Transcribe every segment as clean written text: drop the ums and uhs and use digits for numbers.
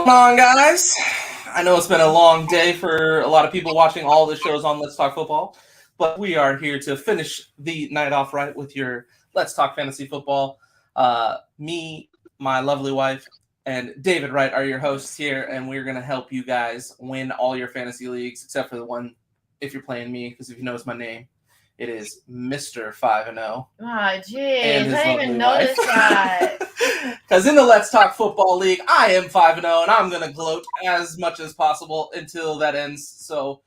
Come on, guys. I know it's been a long day for a lot of people watching all the shows on Let's Talk Football, but we are here to finish the night off right with your Let's Talk Fantasy Football. Me, my lovely wife, and David Wright are your hosts here, and we're going to help you guys win all your fantasy leagues, except for the one if you're playing me, because if you notice my name, it is Mr. 5-0. Oh, jeez, I didn't even notice that. Because in the Let's Talk Football League, I am 5-0, and I'm going to gloat as much as possible until that ends. So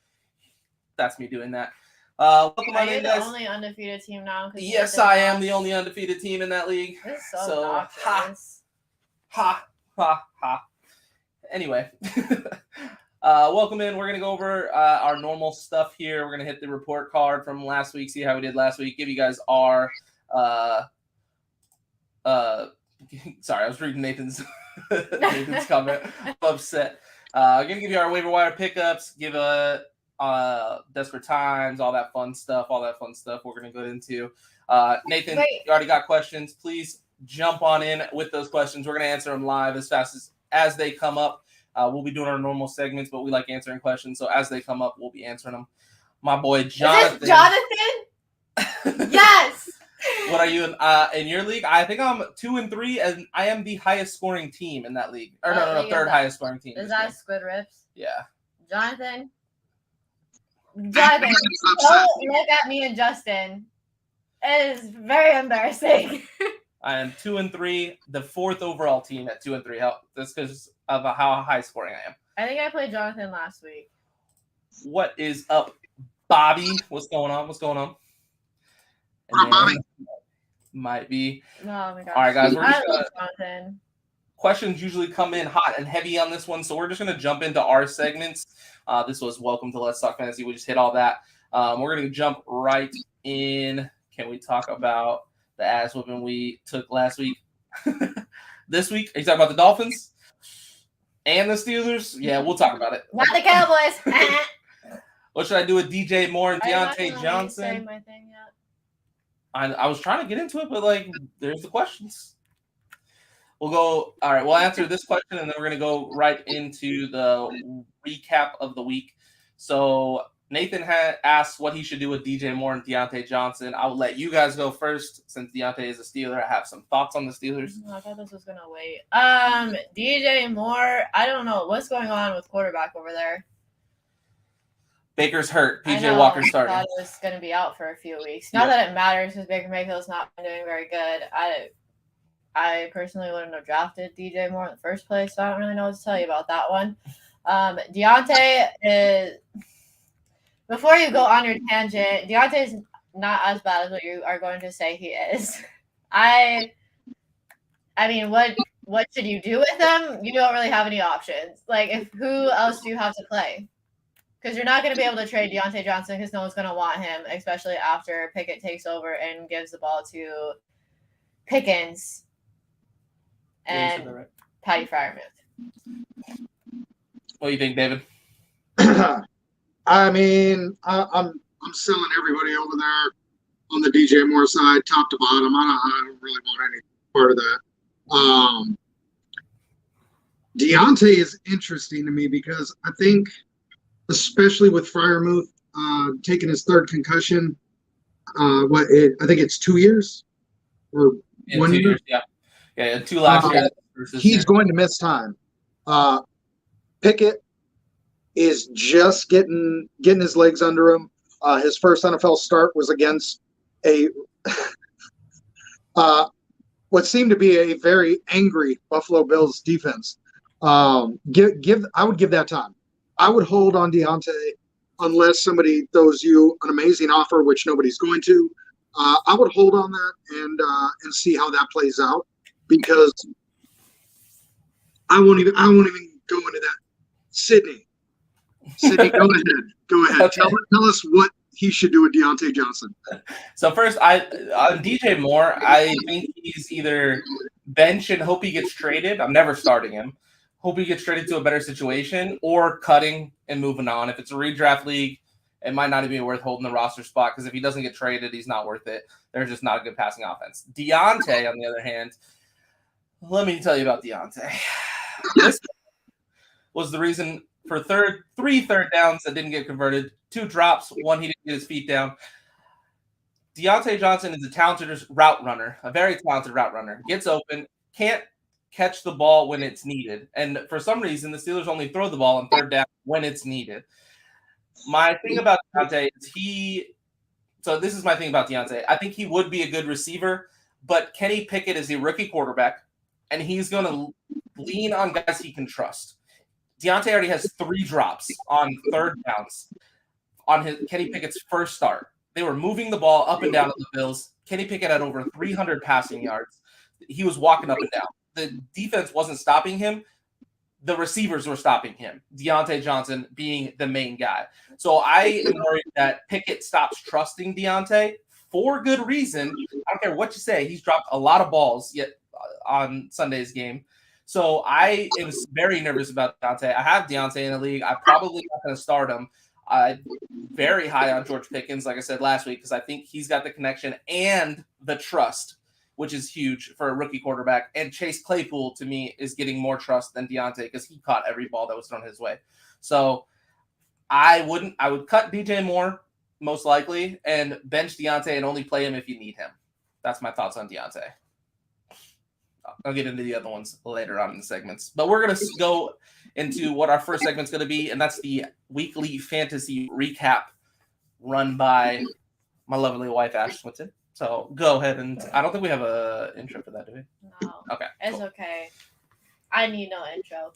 that's me doing that. Welcome Are on you in, the guys. only undefeated team now? Yes, I am the only undefeated team in that league. This is so obnoxious. Ha. Anyway, welcome in. We're going to go over our normal stuff here. We're going to hit the report card from last week, see how we did last week, give you guys our sorry, I was reading Nathan's comment. I'm upset. I'm going to give you our waiver wire pickups, give desperate times, all that fun stuff we're going to go into. Nathan, you already got questions. Please jump on in with those questions. We're going to answer them live as fast as they come up. We'll be doing our normal segments, but we like answering questions. So as they come up, we'll be answering them. My boy, Jonathan. Is this Jonathan? Yes. What are you in your league? I think I'm 2-3, and I am the highest scoring team in that league. Or no, third highest scoring team. Is that Squid Rips? Yeah. Jonathan, don't look at me and Justin. It is very embarrassing. I am 2-3, the fourth overall team at 2-3. That's because of how high scoring I am. I think I played Jonathan last week. What is up, Bobby? What's going on? Bobby? Might be. Oh my gosh. All right, guys. I love Jonathan. Questions usually come in hot and heavy on this one, so we're just going to jump into our segments. This was Welcome to Let's Talk Fantasy. We just hit all that. We're going to jump right in. Can we talk about the ass whooping we took last week? This week? Are you talking about the Dolphins and the Steelers? Yeah, we'll talk about it. Not the Cowboys. What should I do with DJ Moore and Deontay Johnson? My thing yet. I was trying to get into it, but there's the questions. We'll go. All right, we'll answer this question, and then we're going to go right into the recap of the week. So Nathan had asked what he should do with DJ Moore and Deontay Johnson. I will let you guys go first, since Deontay is a Steeler. I have some thoughts on the Steelers. I thought this was going to wait. DJ Moore, I don't know. What's going on with quarterback over there? Baker's hurt. PJ Walker's starting. I thought it was going to be out for a few weeks. Not that it matters, because Baker Mayfield's not been doing very good. I personally wouldn't have drafted DJ Moore in the first place, so I don't really know what to tell you about that one. Deontay is – before you go on your tangent, Deontay is not as bad as what you are going to say he is. I mean, what should you do with him? You don't really have any options. Who else do you have to play? Because you're not going to be able to trade Deontay Johnson because no one's going to want him, especially after Pickett takes over and gives the ball to Pickens and Patty Freiermuth. What do you think, David? I mean, I'm selling everybody over there on the DJ Moore side, top to bottom. I don't really want any part of that. Deontay is interesting to me because I think, especially with Freiermuth taking his third concussion, I think it's 2 years or 1 year. 2 years, yeah, 2 last years. He's going to miss time. Pickett is just getting his legs under him. His first NFL start was against a what seemed to be a very angry Buffalo Bills defense. I would give that time. I would hold on Deontay unless somebody throws you an amazing offer, which nobody's going to. I would hold on that and see how that plays out, because I won't even go into that. Sydney, go ahead. Okay. Tell us what he should do with Deontay Johnson. So first, on DJ Moore, I think he's either bench and hope he gets traded. I'm never starting him. Hope he gets traded to a better situation, or cutting and moving on. If it's a redraft league, it might not even be worth holding the roster spot, because if he doesn't get traded, he's not worth it. They're just not a good passing offense. Deontay, on the other hand, let me tell you about Deontay. was the reason for three third downs that didn't get converted, 2 drops, 1 he didn't get his feet down. Deontay Johnson is a talented route runner, a very talented route runner. Gets open, can't catch the ball when it's needed. And for some reason, the Steelers only throw the ball on third down when it's needed. My thing about Deontay is so this is my thing about Deontay. I think he would be a good receiver, but Kenny Pickett is a rookie quarterback, and he's going to lean on guys he can trust. Deontay already has 3 drops on third downs on Kenny Pickett's first start. They were moving the ball up and down at the Bills. Kenny Pickett had over 300 passing yards. He was walking up and down. The defense wasn't stopping him. The receivers were stopping him. Deontay Johnson being the main guy. So I am worried that Pickett stops trusting Deontay for good reason. I don't care what you say. He's dropped a lot of balls yet on Sunday's game. So I was very nervous about Deontay. I have Deontay in the league. I'm probably not going to start him. Very high on George Pickens, like I said last week, because I think he's got the connection and the trust, which is huge for a rookie quarterback. And Chase Claypool, to me, is getting more trust than Deontay because he caught every ball that was thrown his way. So I would cut DJ Moore, most likely, and bench Deontay and only play him if you need him. That's my thoughts on Deontay. I'll get into the other ones later on in the segments. But we're going to go into what our first segment's going to be, and that's the weekly fantasy recap run by my lovely wife, Ash Swinton. So go ahead, and I don't think we have a intro for that, do we? No. Okay. It's okay. I need no intro.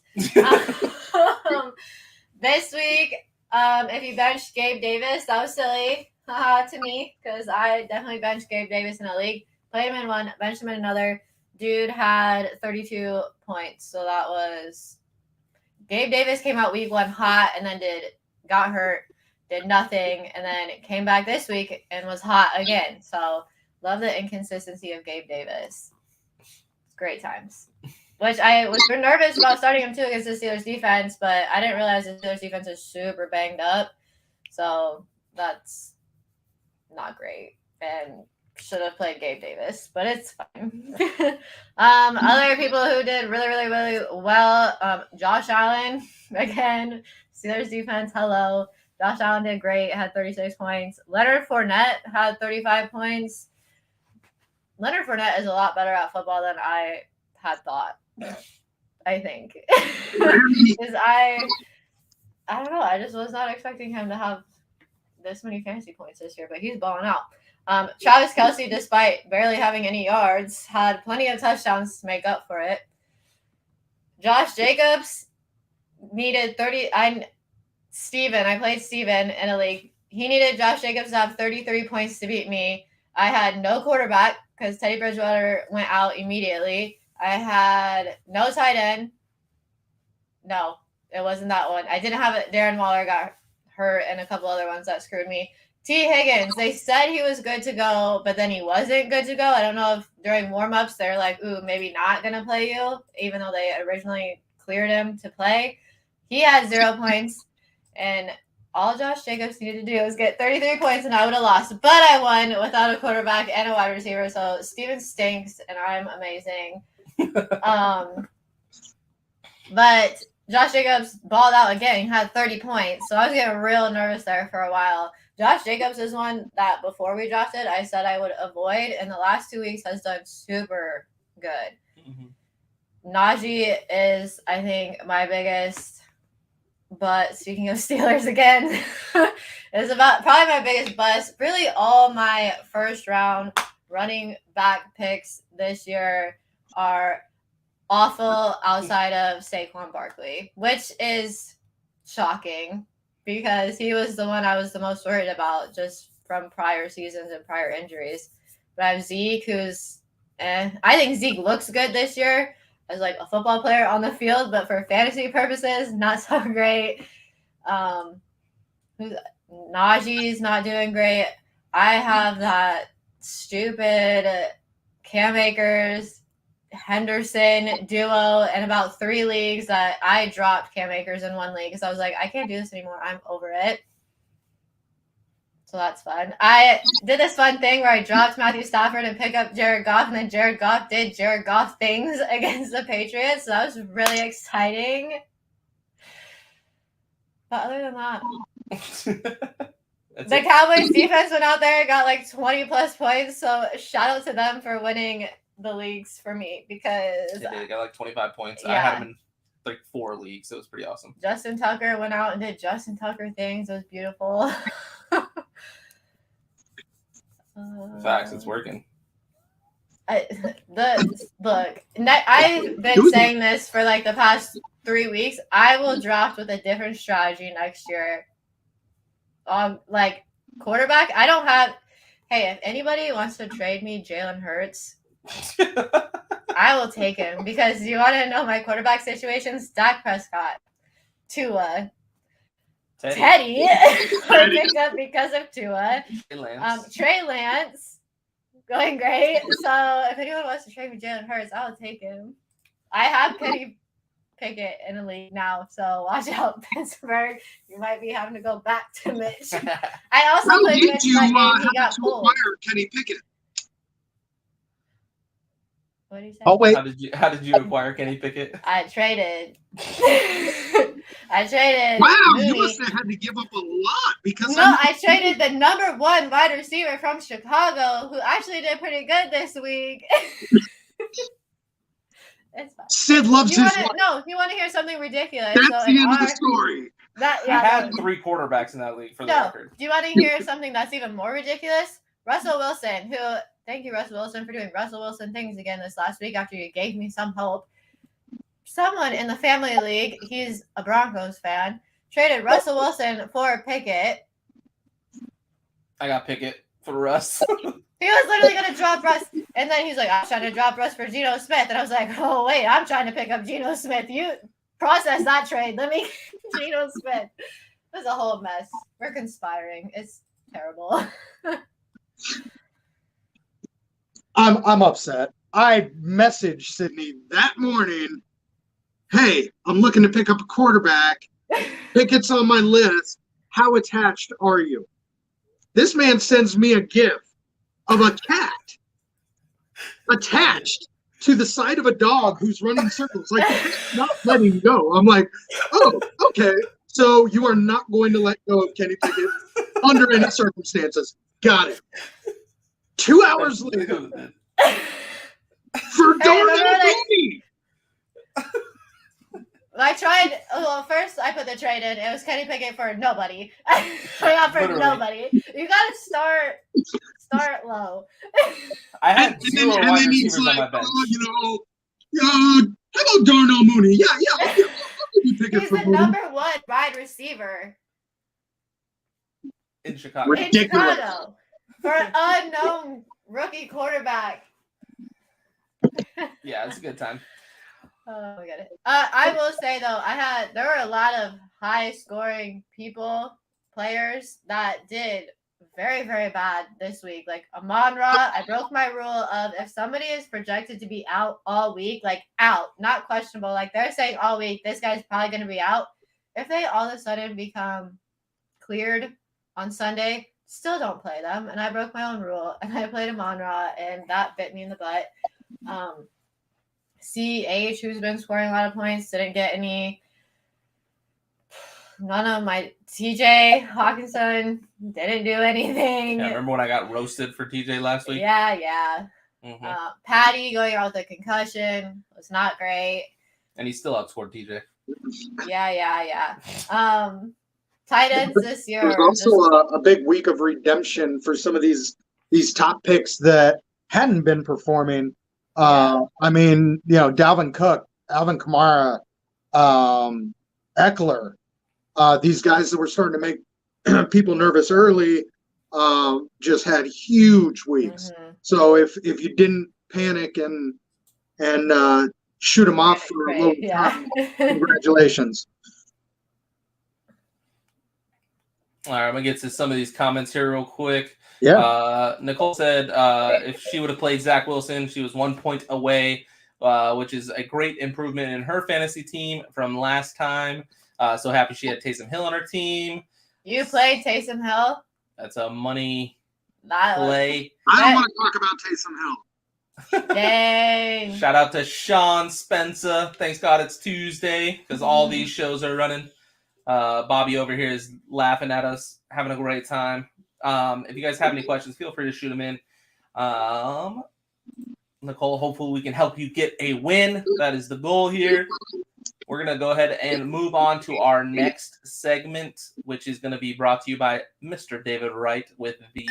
This week, if you benched Gabe Davis, that was silly to me because I definitely benched Gabe Davis in a league. Played him in one, benched him in another. Dude had 32 points, so that was Gabe Davis came out week 1 hot and then got hurt, did nothing, and then came back this week and was hot again. So love the inconsistency of Gabe Davis. It's great times. Which I was nervous about starting him too against the Steelers defense, but I didn't realize the Steelers defense is super banged up. So that's not great. And should have played Gabe Davis, but it's fine. Other people who did really, really, really well, Josh Allen, again, Steelers defense, hello. Josh Allen did great, had 36 points. Leonard Fournette had 35 points. Leonard Fournette is a lot better at football than I had thought, I think. Because I don't know, I just was not expecting him to have this many fantasy points this year, but he's balling out. Travis Kelce, despite barely having any yards, had plenty of touchdowns to make up for it. Josh Jacobs needed 30. I played Steven in a league. He needed Josh Jacobs to have 33 points to beat me. I had no quarterback because Teddy Bridgewater went out immediately. I had no tight end. No, it wasn't that one. I didn't have it. Darren Waller got hurt and a couple other ones that screwed me. T. Higgins, they said he was good to go, but then he wasn't good to go. I don't know if during warm-ups they're like, ooh, maybe not going to play you, even though they originally cleared him to play. He had 0 points, and all Josh Jacobs needed to do was get 33 points, and I would have lost. But I won without a quarterback and a wide receiver, so Steven stinks, and I'm amazing. But Josh Jacobs balled out again. He had 30 points, so I was getting real nervous there for a while. Josh Jacobs is one that before we drafted, I said I would avoid, and the last 2 weeks has done super good. Mm-hmm. Najee is, I think, my biggest, but speaking of Steelers again, is about probably my biggest bust. Really, all my first round running back picks this year are awful outside of Saquon Barkley, which is shocking. Because he was the one I was the most worried about just from prior seasons and prior injuries. But I have Zeke, who's I think Zeke looks good this year as like a football player on the field, but for fantasy purposes, not so great. Najee's not doing great. I have that stupid Cam Akers Henderson duo in about 3 leagues that I dropped Cam Akers in 1 league because I was like, I can't do this anymore. I'm over it. So that's fun. I did this fun thing where I dropped Matthew Stafford and picked up Jared Goff, and then Jared Goff did Jared Goff things against the Patriots. So that was really exciting. But other than that, That's the it. Cowboys defense went out there and got like 20 plus points. So shout out to them for winning the leagues for me because They got like 25 points. I Yeah. had them in like 4 leagues. So it was pretty awesome. Justin Tucker went out and did Justin Tucker things. It was beautiful. Facts, it's working. Look, I've been saying this for like the past 3 weeks. I will draft with a different strategy next year. Like quarterback, I don't have. Hey, if anybody wants to trade me Jalen Hurts, I will take him because you want to know my quarterback situations. Dak Prescott, Tua, Teddy were picked up because of Tua. Trey Lance going great. So if anyone wants to trade me Jalen Hurts, I'll take him. I have Kenny Pickett in the league now, so watch out, Pittsburgh. You might be having to go back to Mitch. I also played Mitch that game. He got pulled. Kenny Pickett. What did you say? Oh wait. How did you acquire Kenny Pickett? I traded. I traded. Wow, Mooney. you must have had to give up a lot because I traded the number 1 wide receiver from Chicago, who actually did pretty good this week. It's fine. Sid loves his. No, you want to hear something ridiculous? That's the end of the story. I had 3 quarterbacks in that league for the record. Do you want to hear something that's even more ridiculous? Russell Wilson, who thank you, Russell Wilson, for doing Russell Wilson things again this last week after you gave me some hope. Someone in the family league, he's a Broncos fan, traded Russell Wilson for Pickett. I got Pickett for Russ. He was literally going to drop Russ, and then he's like, I'm trying to drop Russ for Geno Smith. And I was like, oh, wait, I'm trying to pick up Geno Smith. You process that trade. Let me Geno Smith. It was a whole mess. We're conspiring. It's terrible. I'm upset. I messaged Sydney that morning, hey, I'm looking to pick up a quarterback. Pickett's on my list. How attached are you? This man sends me a GIF of a cat attached to the side of a dog who's running circles, like not letting go. I'm like, oh, okay. So you are not going to let go of Kenny Pickett under any circumstances. Got it. 2 hours later, for Darnell Mooney. I tried. Well, first I put the trade in. It was Kenny Pickett for nobody. I offered nobody. You gotta start low. I had 0 wide receivers on my bench. How about Darnell Mooney? Yeah. He's the number 1 wide receiver in Chicago. Ridiculous. For an unknown rookie quarterback. Yeah, it's a good time. Oh my god. I will say though, there were a lot of high scoring players that did very, very bad this week. Like Amon-Ra, I broke my rule of if somebody is projected to be out all week, like out, not questionable, like they're saying all week, this guy's probably going to be out. If they all of a sudden become cleared on Sunday, still don't play them. And I broke my own rule and I played Amon-Ra and that bit me in the butt. CH, who's been scoring a lot of points, didn't get any. None of my TJ Hawkinson didn't do anything. Yeah, remember when I got roasted for TJ last week? Yeah. Mm-hmm. Patty going out with a concussion was not great. And he still outscored TJ. Yeah. Tight ends this year. It was also a big week of redemption for some of these top picks that hadn't been performing. I mean, Dalvin Cook, Alvin Kamara, Eckler, these guys that were starting to make people nervous early, just had huge weeks. Mm-hmm. So if you didn't panic and shoot them off for a little time, congratulations. All right, I'm going to get to some of these comments here real quick. Yeah. Nicole said if she would have played Zach Wilson, she was 1 point away, which is a great improvement in her fantasy team from last time. So happy she had Taysom Hill on her team. You played Taysom Hill? That's a money play. I don't want to talk about Taysom Hill. Dang. Shout out to Sean Spencer. Thanks God it's Tuesday because all these shows are running. Bobby over here is laughing at us, having a great time. If you guys have any questions, feel free to shoot them in. Nicole, hopefully we can help you get a win. That is the goal here. We're going to go ahead and move on to our next segment, which is going to be brought to you by Mr. David Wright with the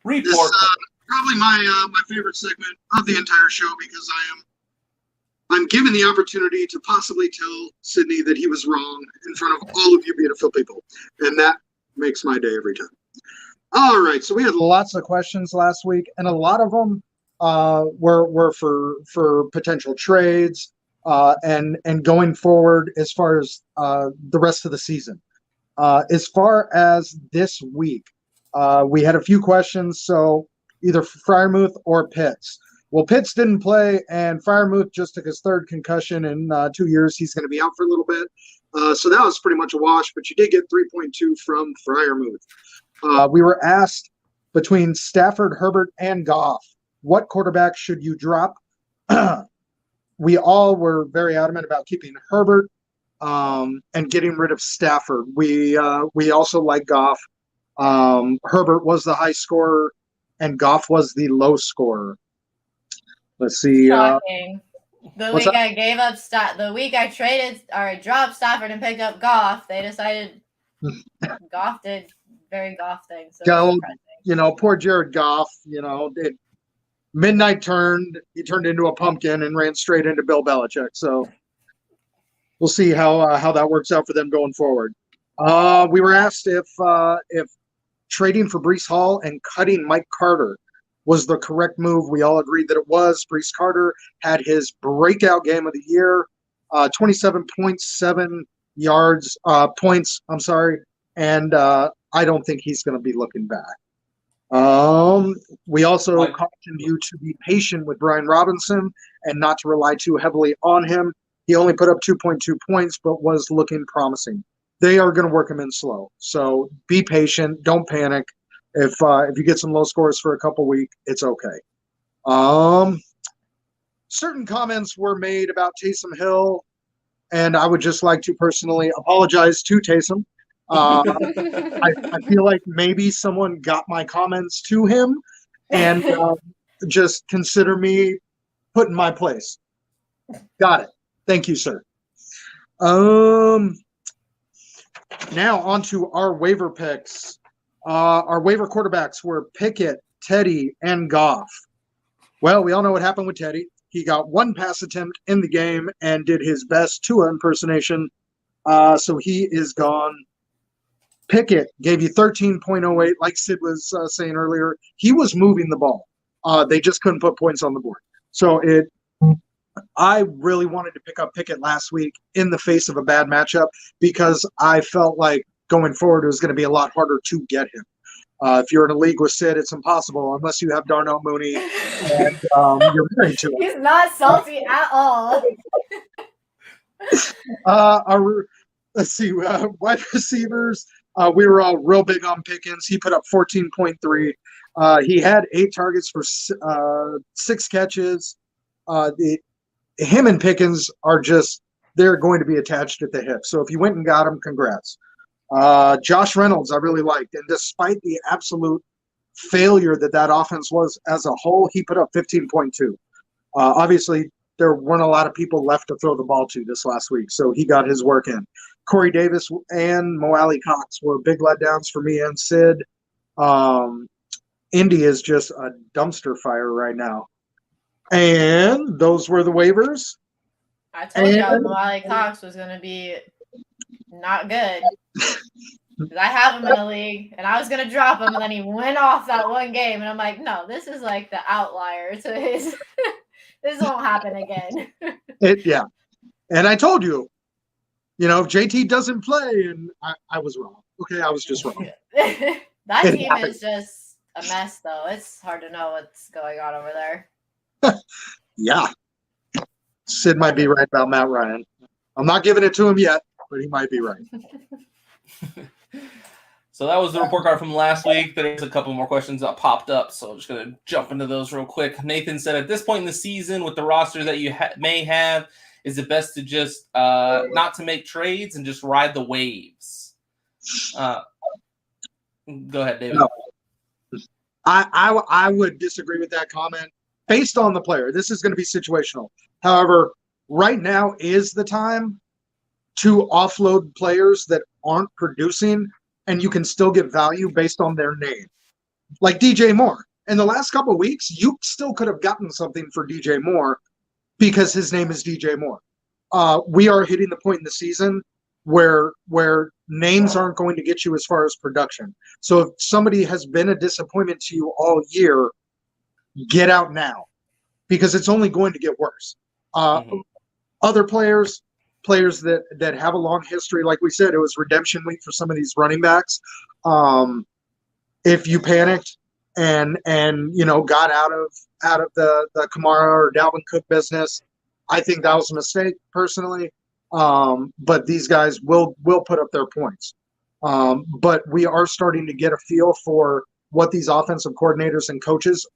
report. This is probably my favorite segment of the entire show because I'm given the opportunity to possibly tell Sydney that he was wrong in front of all of you beautiful people. And that makes my day every time. All right. So we had lots of questions last week, and a lot of them were for potential trades and going forward as far as the rest of the season. As far as this week, we had a few questions. So either Freiermuth or Pitts. Well, Pitts didn't play, and Freiermuth just took his third concussion in 2 years. He's going to be out for a little bit. So that was pretty much a wash, but you did get 3.2 from Freiermuth. We were asked between Stafford, Herbert, and Goff, what quarterback should you drop? We all were very adamant about keeping Herbert and getting rid of Stafford. We also like Goff. Herbert was the high scorer, and Goff was the low scorer. Let's see. Shocking. The week I gave up the week I traded or dropped Stafford and picked up Goff, they decided Goff did very Goff things. So poor Jared Goff. Midnight he turned into a pumpkin and ran straight into Bill Belichick. So we'll see how that works out for them going forward. We were asked if trading for Breece Hall and cutting Mike Carter was the correct move. We all agreed that it was. Breece Carter had his breakout game of the year, 27.7 points. I'm sorry. And I don't think he's going to be looking back. We also cautioned you to be patient with Brian Robinson and not to rely too heavily on him. He only put up 2.2 points, but was looking promising. They are going to work him in slow. So be patient. Don't panic. If you get some low scores for a couple weeks, it's okay. Certain comments were made about Taysom Hill, and I would just like to personally apologize to Taysom. I feel like maybe someone got my comments to him, and just consider me put in my place. Got it. Thank you, sir. Now on to our waiver picks. Our waiver quarterbacks were Pickett, Teddy, and Goff. Well, we all know what happened with Teddy. He got one pass attempt in the game and did his best Tua impersonation. So he is gone. Pickett gave you 13.08, like Sid was saying earlier. He was moving the ball. They just couldn't put points on the board. So I really wanted to pick up Pickett last week in the face of a bad matchup because I felt like going forward it was going to be a lot harder to get him. If you're in a league with Sid, it's impossible unless you have Darnell Mooney and you're married to him. He's not salty at all. Let's see, wide receivers. We were all real big on Pickens. He put up 14.3. He had 8 targets for 6 catches. Him and Pickens are they're going to be attached at the hip. So if you went and got him, congrats. Josh Reynolds, I really liked. And despite the absolute failure that offense was as a whole, he put up 15.2. Obviously, there weren't a lot of people left to throw the ball to this last week, so he got his work in. Corey Davis and Mo Alley Cox were big letdowns for me and Sid. Indy is just a dumpster fire right now. And those were the waivers. I told y'all Mo Alley Cox was going to be not good. I have him in the league, and I was going to drop him, and then he went off that one game, and I'm like, no, this is like the outlier to his – this won't happen again. Yeah. And I told you, if JT doesn't play, and I was wrong. Okay, I was just wrong. That team is just a mess, though. It's hard to know what's going on over there. Yeah. Sid might be right about Matt Ryan. I'm not giving it to him yet, but he might be right. So that was the report card from last week. There's a couple more questions that popped up, so I'm just going to jump into those real quick. Nathan said, at this point in the season, with the roster that you may have, is it best to just not to make trades and just ride the waves? Go ahead, David. No. I would disagree with that comment based on the player. This is going to be situational. However, right now is the time to offload players that aren't producing, and you can still get value based on their name. Like DJ Moore. In the last couple of weeks, you still could have gotten something for DJ Moore because his name is DJ Moore. We are hitting the point in the season where names aren't going to get you as far as production. So if somebody has been a disappointment to you all year, get out now because it's only going to get worse. Other players that have a long history, like we said, it was redemption week for some of these running backs. If you panicked and got out of the Kamara or Dalvin Cook business, I think that was a mistake personally. But these guys will put up their points. But we are starting to get a feel for what these offensive coordinators and coaches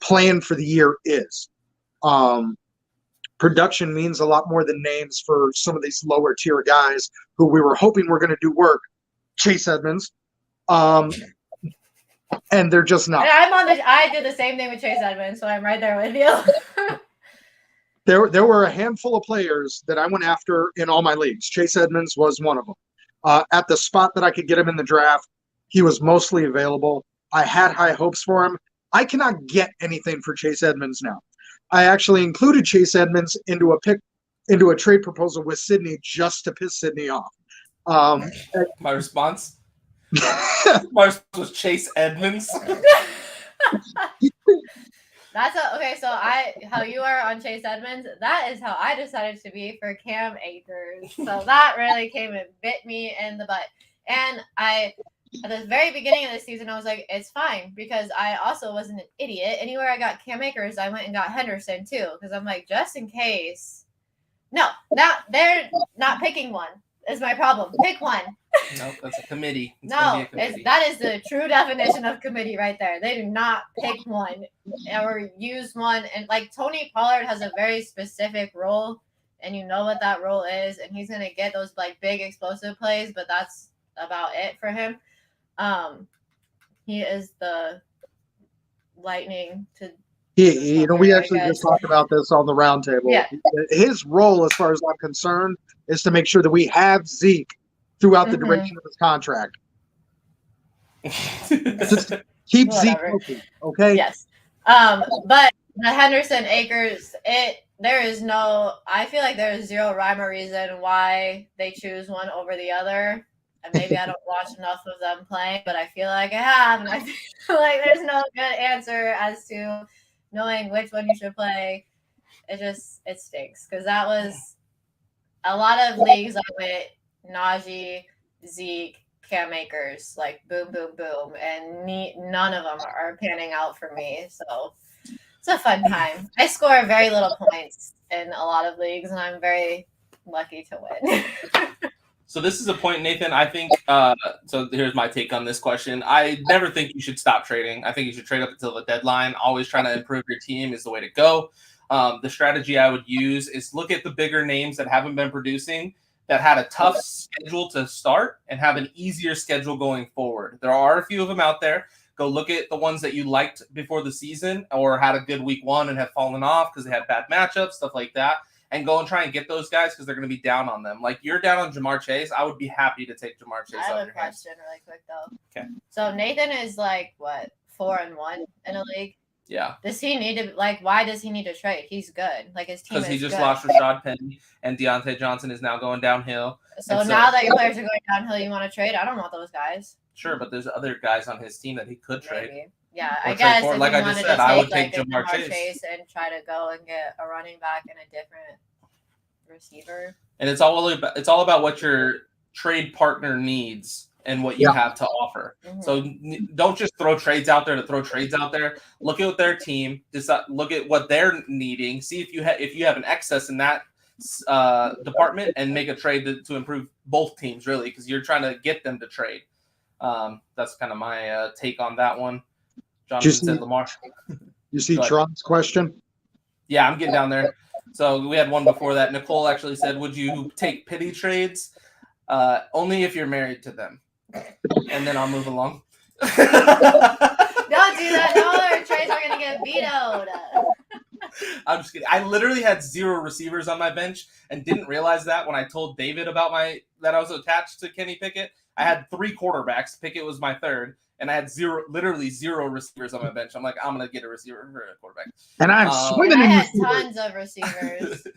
plan for the year is. Production means a lot more than names for some of these lower tier guys who we were hoping were going to do work. Chase Edmonds. And they're just not. I did the same thing with Chase Edmonds, so I'm right there with you. There were a handful of players that I went after in all my leagues. Chase Edmonds was one of them. At the spot that I could get him in the draft, he was mostly available. I had high hopes for him. I cannot get anything for Chase Edmonds now. I actually included Chase Edmonds into a trade proposal with Sydney just to piss Sydney off. My response? My response was Chase Edmonds. Okay. So how you are on Chase Edmonds, that is how I decided to be for Cam Akers. So that really came and bit me in the butt. And at the very beginning of the season, I was like, it's fine because I also wasn't an idiot. Anywhere I got Cam Akers, I went and got Henderson too because I'm like, just in case. No, they're not picking one. Is my problem. Pick one. No, that's a committee. That is the true definition of committee right there. They do not pick one or use one. And like Tony Pollard has a very specific role, and you know what that role is, and he's gonna get those like big explosive plays, but that's about it for him. He is the lightning to. We actually just talked about this on the roundtable. Yeah. His role, as far as I'm concerned, is to make sure that we have Zeke throughout the duration of his contract. Just keep Zeke healthy, okay? Yes. But the Henderson Akers, I feel like there is zero rhyme or reason why they choose one over the other. And maybe I don't watch enough of them playing, but I feel like I have, and I feel like there's no good answer as to knowing which one you should play. It stinks because that was a lot of leagues I went Najee, Zeke, Cam Akers, like boom, boom, boom, and none of them are panning out for me. So it's a fun time. I score very little points in a lot of leagues, and I'm very lucky to win. So this is a point, Nathan. I think, so here's my take on this question. I never think you should stop trading. I think you should trade up until the deadline. Always trying to improve your team is the way to go. The strategy I would use is look at the bigger names that haven't been producing, that had a tough schedule to start and have an easier schedule going forward. There are a few of them out there. Go look at the ones that you liked before the season or had a good week one and have fallen off because they had bad matchups, stuff like that. And go and try and get those guys because they're going to be down on them. Like you're down on Jamar Chase. I would be happy to take Jamar Chase. I have a question really quick though. Okay. So Nathan is like what 4-1 in a league. Yeah. Does he need to why does he need to trade? He's good. Like his team is because he just good. lost Rashad Penny and Deontay Johnson is now going downhill. So now that your players are going downhill, you want to trade? I don't want those guys. Sure, but there's other guys on his team that he could trade. Maybe. Yeah, Or I guess trade for. if Like you I just wanted said, to I take would take Jamar Chase. and try to go and get a running back and a different receiver. And it's all about what your trade partner needs and what you have to offer. Mm-hmm. So don't just throw trades out there to throw trades out there. Look at their team. Decide, look at what they're needing. See if you have an excess in that department and make a trade to improve both teams really because you're trying to get them to trade. That's kind of my take on that one. Did you Jonathan said Lamar. You see Go ahead. Tron's question? Yeah, I'm getting down there. So we had one before that. Nicole actually said, would you take pity trades? Only if you're married to them. And then I'll move along. Don't do that. No other trades are going to get vetoed. I'm just kidding. I literally had 0 receivers on my bench and didn't realize that when I told David about that I was attached to Kenny Pickett. I had 3 quarterbacks. Pickett was my third. And I had literally 0 receivers on my bench. I'm like, I'm going to get a receiver for a quarterback. And I'm And swimming I in had receivers. tons of receivers.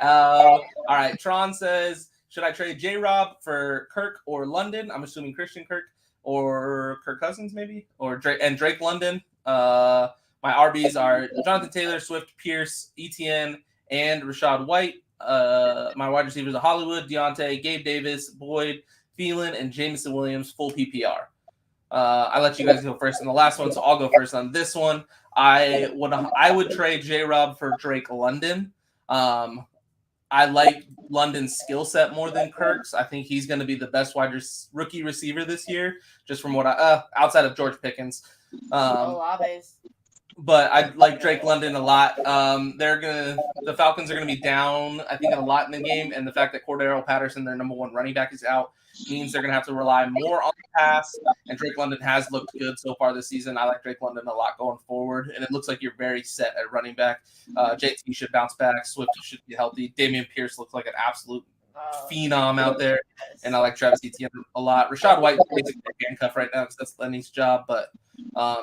All right. Tron says, should I trade J-Rob for Kirk or London? I'm assuming Christian Kirk or Kirk Cousins maybe, or Drake London. My RBs are Jonathan Taylor, Swift, Pierce, ETN, and Rashad White. My wide receivers are Hollywood, Deontay, Gabe Davis, Boyd, Thielen, and Jameson Williams, full PPR. I let you guys go first in the last one, so I'll go first on this one. I would trade J-Rob for Drake London. I like London's skill set more than Kirk's. I think he's going to be the best rookie receiver this year, just from what outside of George Pickens. But I like Drake London a lot. The Falcons are gonna be down, I think, a lot in the game, and the fact that Cordero Patterson, their number 1 running back, is out means they're gonna have to rely more on the pass. And Drake London has looked good so far this season. I like Drake London a lot going forward, and it looks like you're very set at running back. JT should bounce back. Swift should be healthy. Damian Pierce looks like an absolute phenom out there, and I like Travis Etienne a lot. Rashad White is basically a handcuff right now because that's Lenny's job, but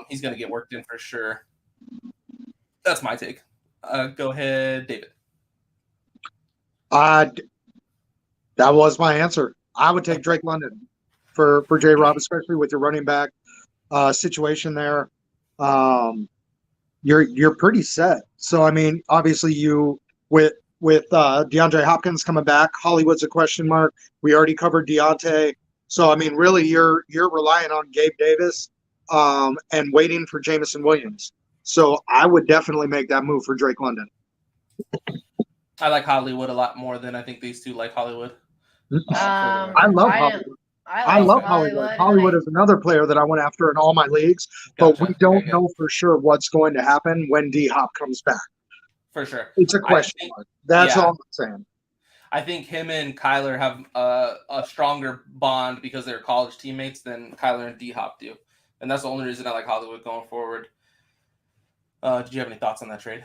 he's gonna get worked in for sure. That's my take. Go ahead, David. That was my answer. I would take Drake London for J-Rob, especially with your running back situation there. You're pretty set. So I mean, obviously you with DeAndre Hopkins coming back, Hollywood's a question mark. We already covered Deontay. So I mean, really, you're relying on Gabe Davis and waiting for Jameson Williams. So I would definitely make that move for Drake London. I like Hollywood a lot more than I think these two like Hollywood. I love Hollywood. I love Hollywood. Hollywood is another player that I went after in all my leagues, but we don't know for sure what's going to happen when D-Hop comes back. For sure. It's a question mark. That's all I'm saying. I think him and Kyler have a stronger bond because they're college teammates than Kyler and D-Hop do. And that's the only reason I like Hollywood going forward. Did you have any thoughts on that trade?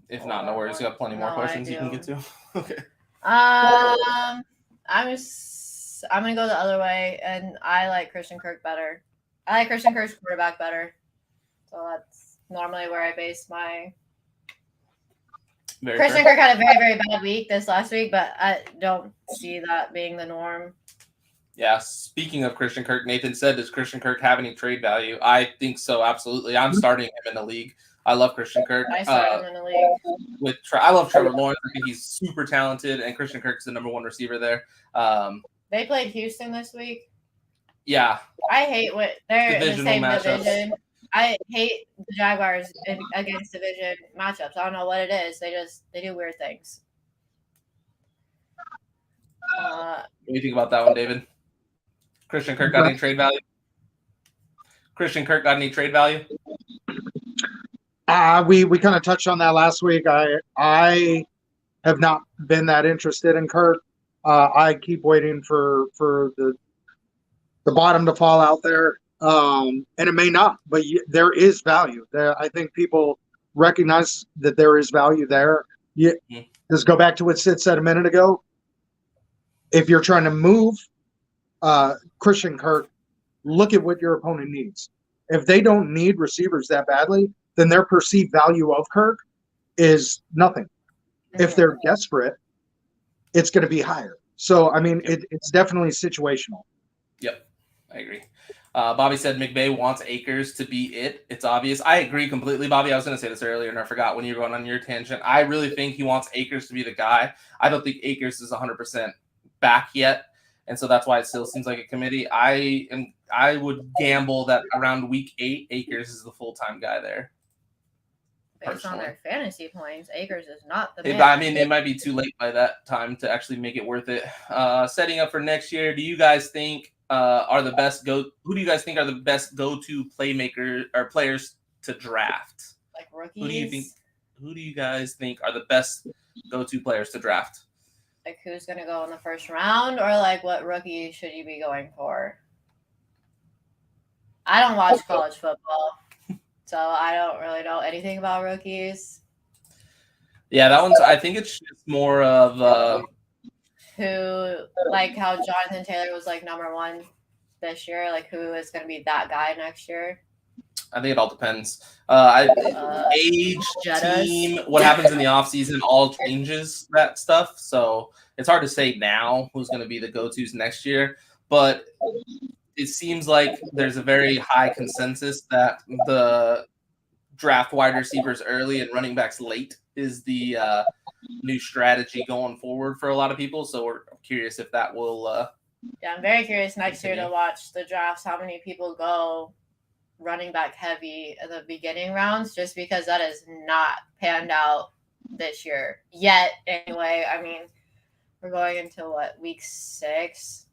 If not, no worries. You got plenty more questions you can get to. Okay. I'm gonna go the other way, and I like Christian Kirk better. I like Christian Kirk's quarterback better, so that's normally where I base my. Christian Kirk had a very, very bad week this last week, but I don't see that being the norm. Yeah, speaking of Christian Kirk, Nathan said, does Christian Kirk have any trade value? I think so, absolutely. I'm starting him in the league. I love Christian Kirk. I started him in the league. I love Trevor Lawrence. I think he's super talented, and Christian Kirk's the number 1 receiver there. They played Houston this week. Yeah. I hate what they're in the same matchups. division. I hate the Jaguars against division matchups. I don't know what it is. They do weird things. What do you think about that one, David? Christian Kirk got any trade value? Christian Kirk got any trade value? We kind of touched on that last week. I have not been that interested in Kirk. I keep waiting for the bottom to fall out there, and it may not, but there is value there. I think people recognize that there is value there. Just go back to what Sid said a minute ago. If you're trying to move Christian Kirk, look at what your opponent needs. If they don't need receivers that badly, then their perceived value of Kirk is nothing. If they're desperate, it's going to be higher. So, I mean, it's definitely situational. Yep, I agree. Bobby said McVay wants Akers to be it. It's obvious. I agree completely, Bobby. I was going to say this earlier, and I forgot when you were going on your tangent. I really think he wants Akers to be the guy. I don't think Akers is 100% back yet, and so that's why it still seems like a committee. I would gamble that around week 8, Akers is the full-time guy there. Based on personally. their fantasy points, Akers is not the man. I mean, it might be too late by that time to actually make it worth it. Setting up for next year, do you guys think are the best who do you guys think are the best go-to playmaker or players to draft? Like rookies. Who do you guys think are the best go-to players to draft? Like who's gonna go in the first round, or like what rookie should you be going for? I don't watch college football, so I don't really know anything about rookies. Yeah, that one's. I think it's just more of who, like how Jonathan Taylor was like number one this year. Like who is going to be that guy next year? I think it all depends. Age, Jettas. team, what happens in the offseason all changes that stuff. So it's hard to say now who's going to be the go-tos next year. But it seems like there's a very high consensus that the draft wide receivers early and running backs late is the new strategy going forward for a lot of people. So we're curious if that will. Yeah, I'm very curious next year to watch the drafts. How many people go running back heavy in the beginning rounds? Just because that is not panned out this year yet. Anyway, I mean, we're going into week 6.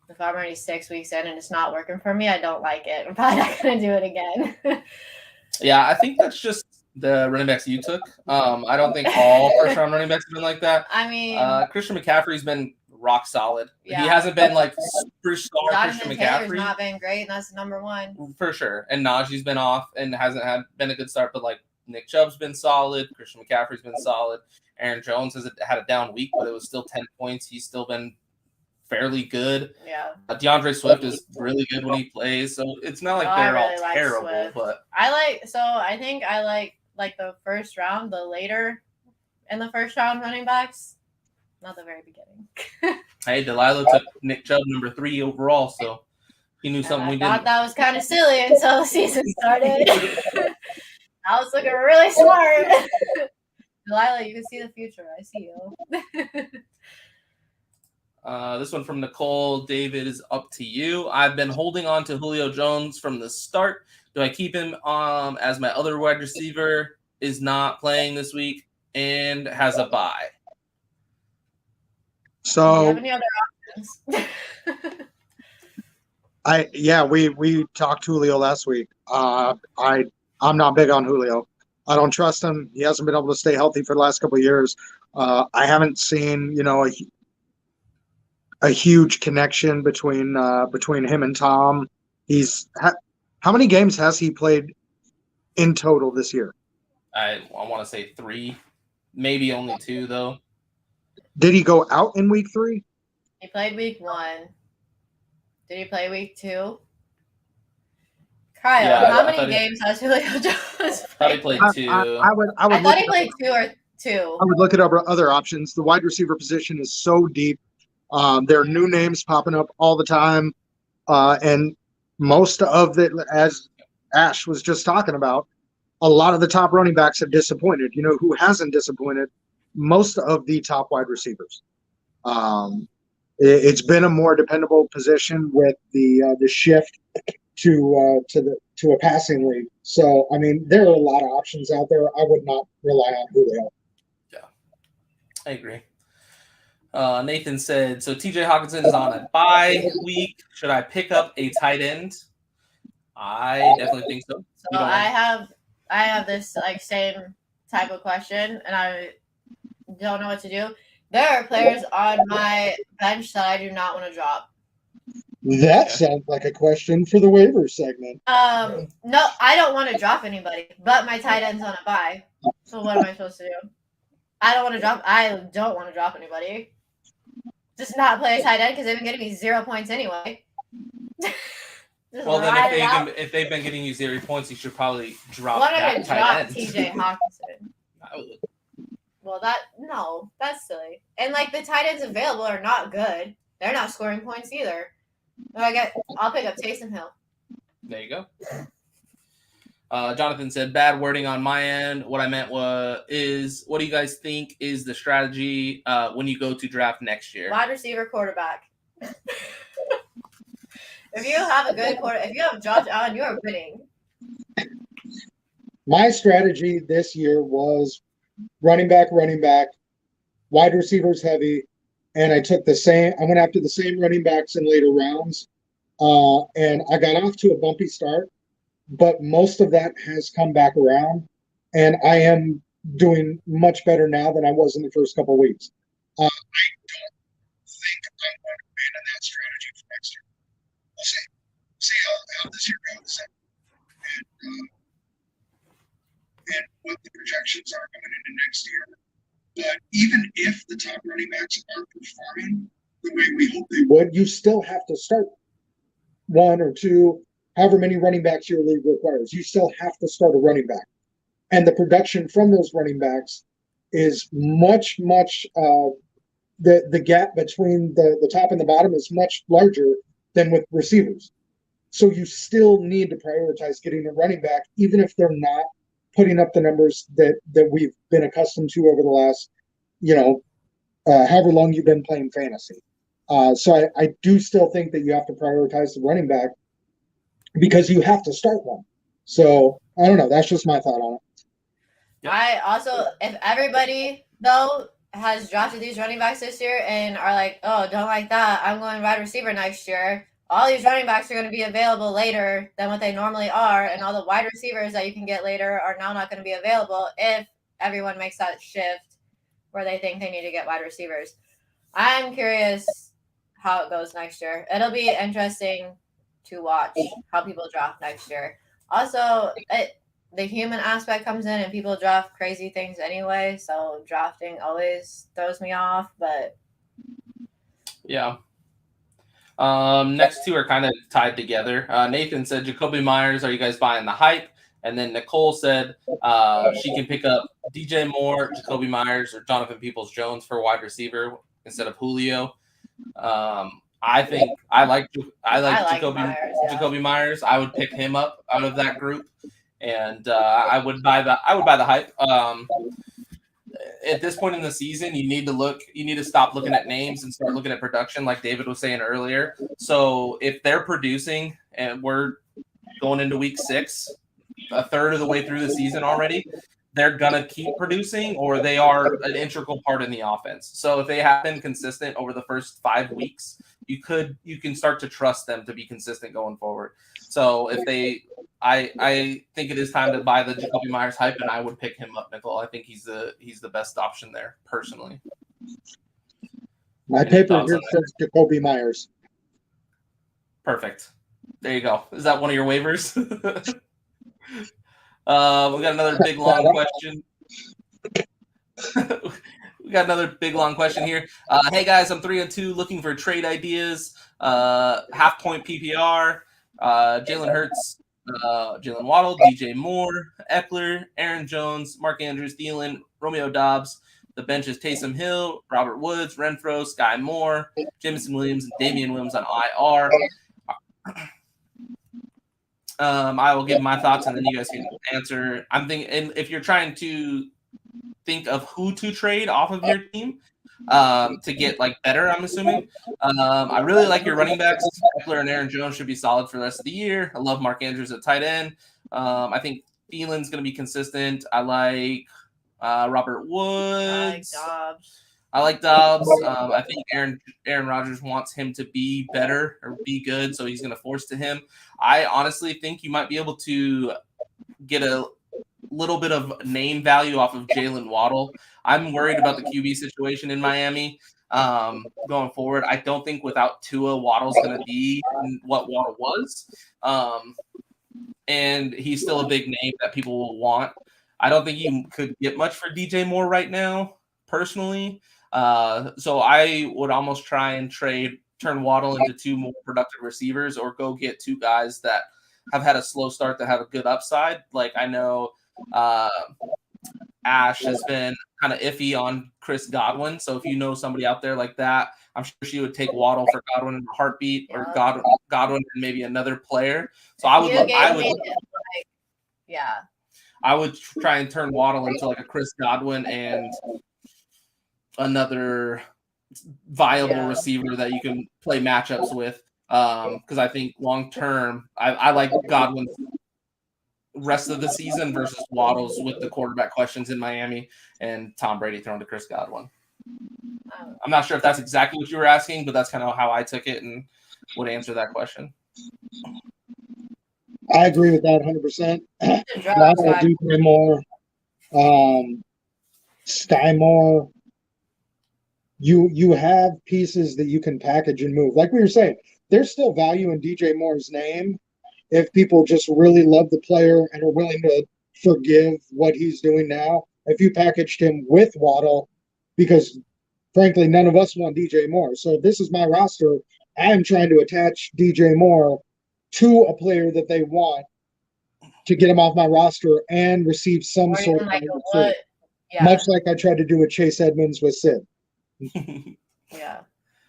If I'm already 6 weeks in and it's not working for me, I don't like it. I'm probably not going to do it again. Yeah, I think that's just the running backs you took. I don't think all first-round running backs have been like that. I mean, Christian McCaffrey's been rock solid. Yeah. He hasn't been like superstar Jonathan Christian Taylor's McCaffrey. not been great, and that's number one. For sure. And Najee's been off and hasn't been a good start, but like Nick Chubb's been solid. Christian McCaffrey's been solid. Aaron Jones has had a down week, but it was still 10 points. He's still been fairly good. Yeah. DeAndre Swift is really good when he plays, so it's not like they're all terrible. Swift. But I think I like the first round, the later in the first round running backs, not the very beginning. Hey, Delilah took Nick Chubb number 3 overall, so he knew something we didn't. I thought that was kind of silly until the season started. I was looking really smart. Delilah, you can see the future. I see you. This one from Nicole. David, is up to you. I've been holding on to Julio Jones from the start. Do I keep him as my other wide receiver is not playing this week and has a bye? So, do you have any other options? we talked Julio last week. I'm not big on Julio. I don't trust him. He hasn't been able to stay healthy for the last couple of years. I haven't seen, a huge connection between him and Tom. How many games has he played in total this year? I want to say 3, maybe only 2 though. Did he go out in week 3? He played week 1. Did he play week 2? Kyle, Yeah, how many games has Julio Jones thought he played 2. I thought he played 2 or 2. I would look at other options. The wide receiver position is so deep. There are new names popping up all the time. And most of it, as Ash was just talking about, a lot of the top running backs have disappointed. You know who hasn't disappointed? Most of the top wide receivers. It's been a more dependable position with the shift to a passing league. So I mean, there are a lot of options out there. I would not rely on Julio. Yeah, I agree. Nathan said, so TJ Hawkinson is on a bye week. Should I pick up a tight end? I definitely think so. So I have this like same type of question, and I don't know what to do. There are players on my bench that I do not want to drop. That sounds like a question for the waiver segment. No, I don't want to drop anybody, but my tight end's on a bye. So what am I supposed to do? I don't want to drop anybody. Just not play a tight end because they've been getting me 0 points anyway. Well, then if they've been getting you 0 points, you should probably drop that tight end. TJ Hawkinson. I would. Well, that's silly. And like the tight ends available are not good. They're not scoring points either. I'll pick up Taysom Hill. There you go. Jonathan said, bad wording on my end. What I meant is, what do you guys think is the strategy when you go to draft next year? Wide receiver, quarterback. If you have a good quarterback, if you have Josh Allen, you are winning. My strategy this year was running back, wide receivers heavy, and I went after the same running backs in later rounds. And I got off to a bumpy start, but most of that has come back around, and I am doing much better now than I was in the first couple of weeks. I don't think I'm going to abandon that strategy for next year. We'll see. See how this year goes, and what the projections are going into next year. But even if the top running backs aren't performing the way we hope they would, you still have to start one or two, however many running backs your league requires. You still have to start a running back. And the production from those running backs is much the gap between the top and the bottom is much larger than with receivers. So you still need to prioritize getting a running back, even if they're not putting up the numbers that we've been accustomed to over the last, however long you've been playing fantasy. So I do still think that you have to prioritize the running back because you have to start one. So I don't know. That's just my thought on it. Yep. I also, if everybody though has drafted these running backs this year and are like, oh, don't like that, I'm going wide receiver next year. All these running backs are going to be available later than what they normally are, and all the wide receivers that you can get later are now not going to be available if everyone makes that shift where they think they need to get wide receivers. I'm curious how it goes next year. It'll be interesting to watch how people draft next year. Also, the human aspect comes in, and people draft crazy things anyway, so drafting always throws me off, but yeah. Next two are kind of tied together. Nathan said, Jacoby Myers, are you guys buying the hype? And then Nicole said she can pick up DJ Moore, Jacoby Myers, or Jonathan Peoples-Jones for wide receiver instead of Julio. I think I like Jacoby Myers, yeah. Jacoby Myers. I would pick him up out of that group, and I would buy the hype. At this point in the season, you need to stop looking at names and start looking at production, like David was saying earlier. So if they're producing and we're going into week 6, a third of the way through the season already, they're going to keep producing, or they are an integral part in the offense. So if they have been consistent over the first 5 weeks, you can start to trust them to be consistent going forward. So if I think it is time to buy the Jacoby Myers hype, and I would pick him up, Nicole. I think he's the best option there, personally. My paper here says Jacoby Myers. Perfect. There you go. Is that one of your waivers? We got another big long question. We got another big long question here. Hey guys, I'm 3-2, looking for trade ideas. Half point PPR. Jalen Hurts, Jalen Waddle, DJ Moore, Eckler, Aaron Jones, Mark Andrews, Thielen, Romeo Dobbs. The bench is Taysom Hill, Robert Woods, Renfro, Sky Moore, Jameson Williams, and Damian Williams on IR. I will give my thoughts, and then you guys can answer. I'm thinking, and if you're trying to think of who to trade off of your team to get like better, I'm assuming. I really like your running backs. Eckler and Aaron Jones should be solid for the rest of the year. I love Mark Andrews at tight end. I think Thielen's going to be consistent. I like Robert Woods. I like Dobbs. I think Aaron Rodgers wants him to be better or be good, so he's going to force to him. I honestly think you might be able to get a little bit of name value off of Jalen Waddle. I'm worried about the QB situation in Miami going forward. I don't think without Tua, Waddle's going to be what Waddle was. And he's still a big name that people will want. I don't think you could get much for DJ Moore right now, personally. So I would almost try and turn Waddle into 2 more productive receivers, or go get 2 guys that have had a slow start that have a good upside. Like I know Ash has been kind of iffy on Chris Godwin. So if you know somebody out there like that, I'm sure she would take Waddle for Godwin in a heartbeat, or Godwin and maybe another player. So I would try and turn Waddle into like a Chris Godwin and another viable receiver that you can play matchups with. Because I think long term, I like Godwin's rest of the season versus Waddle's with the quarterback questions in Miami and Tom Brady throwing to Chris Godwin. I'm not sure if that's exactly what you were asking, but that's kind of how I took it and would answer that question. I agree with that 100%. Draft Waddle, guy. DJ Moore, Sky Moore. You have pieces that you can package and move. Like we were saying, there's still value in DJ Moore's name if people just really love the player and are willing to forgive what he's doing now. If you packaged him with Waddle, because frankly, none of us want DJ Moore. So if this is my roster, I'm trying to attach DJ Moore to a player that they want to get him off my roster and receive some Or sort even of like a benefit. Wood. Yeah. Much like I tried to do with Chase Edmonds with Sid. Yeah.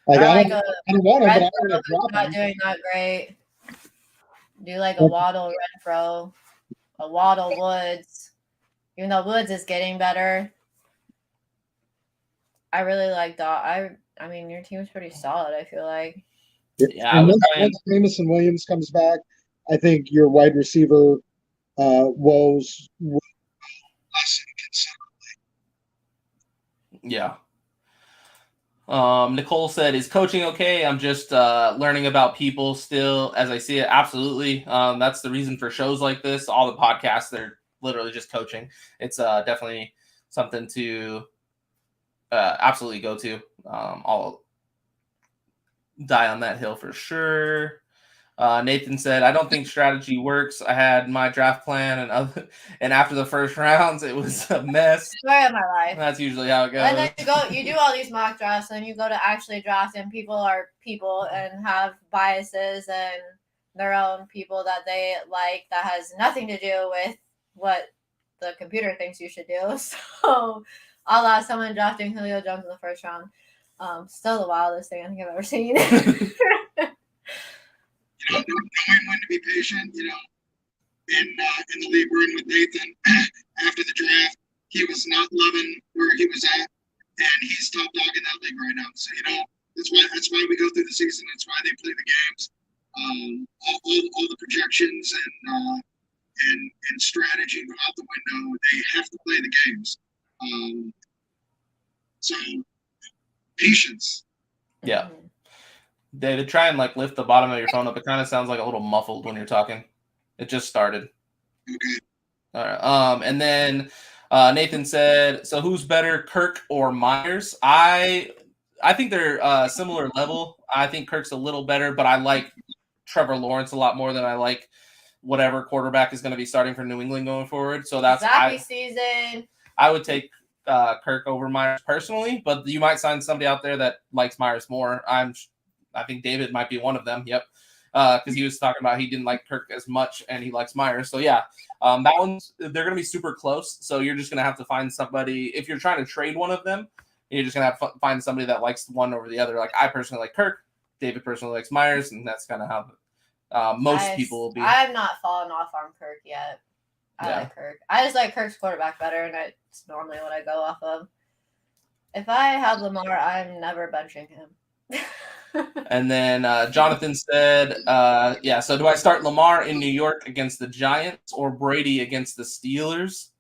Like, Or I like don't want him, but I don't want to drop not him. doing that great. Do like a Waddle Renfro, a Waddle Woods. Even though Woods is getting better, I really like that. I mean, your team's pretty solid, I feel like. Yeah, and once Jamison Williams comes back, I think your wide receiver woes will lessen considerably. Yeah. Nicole said, "Is coaching okay? I'm just learning about people still as I see it." Absolutely. That's the reason for shows like this. All the podcasts, they're literally just coaching. It's definitely something to absolutely go to. I'll die on that hill for sure. Nathan said, "I don't think strategy works. I had my draft plan and after the first rounds, it was a mess." Story of my life. That's usually how it goes. And then you do all these mock drafts, and you go to actually draft, and people are people and have biases and their own people that they like that has nothing to do with what the computer thinks you should do. So I'll allow someone drafting Julio Jones in the first round. Still the wildest thing I think I've ever seen. Knowing when to be patient, in the league we're in with Nathan, after the draft, he was not loving where he was at, and he's top dog in that league right now. So that's why we go through the season. That's why they play the games. All the projections and strategy go out the window. They have to play the games. So patience. Yeah. David, try and lift the bottom of your phone up. It kind of sounds like a little muffled when you're talking. It just started. Okay. All right. And then Nathan said, "So who's better, Kirk or Myers?" I think they're similar level. I think Kirk's a little better, but I like Trevor Lawrence a lot more than I like whatever quarterback is going to be starting for New England going forward. So that's season. I would take Kirk over Myers personally, but you might find somebody out there that likes Myers more. I think David might be one of them. Yep. Because he was talking about he didn't like Kirk as much and he likes Myers. So yeah, that one's they're going to be super close. So you're just going to have to find somebody if you're trying to trade one of them. You're just going to have to find somebody that likes one over the other. Like I personally like Kirk, David personally likes Myers, and that's kind of how most people will be. I have not fallen off on Kirk yet. I like Kirk. I just like Kirk's quarterback better, and it's normally what I go off of. If I have Lamar, I'm never benching him. And then Jonathan said, so do I start Lamar in New York against the Giants or Brady against the Steelers?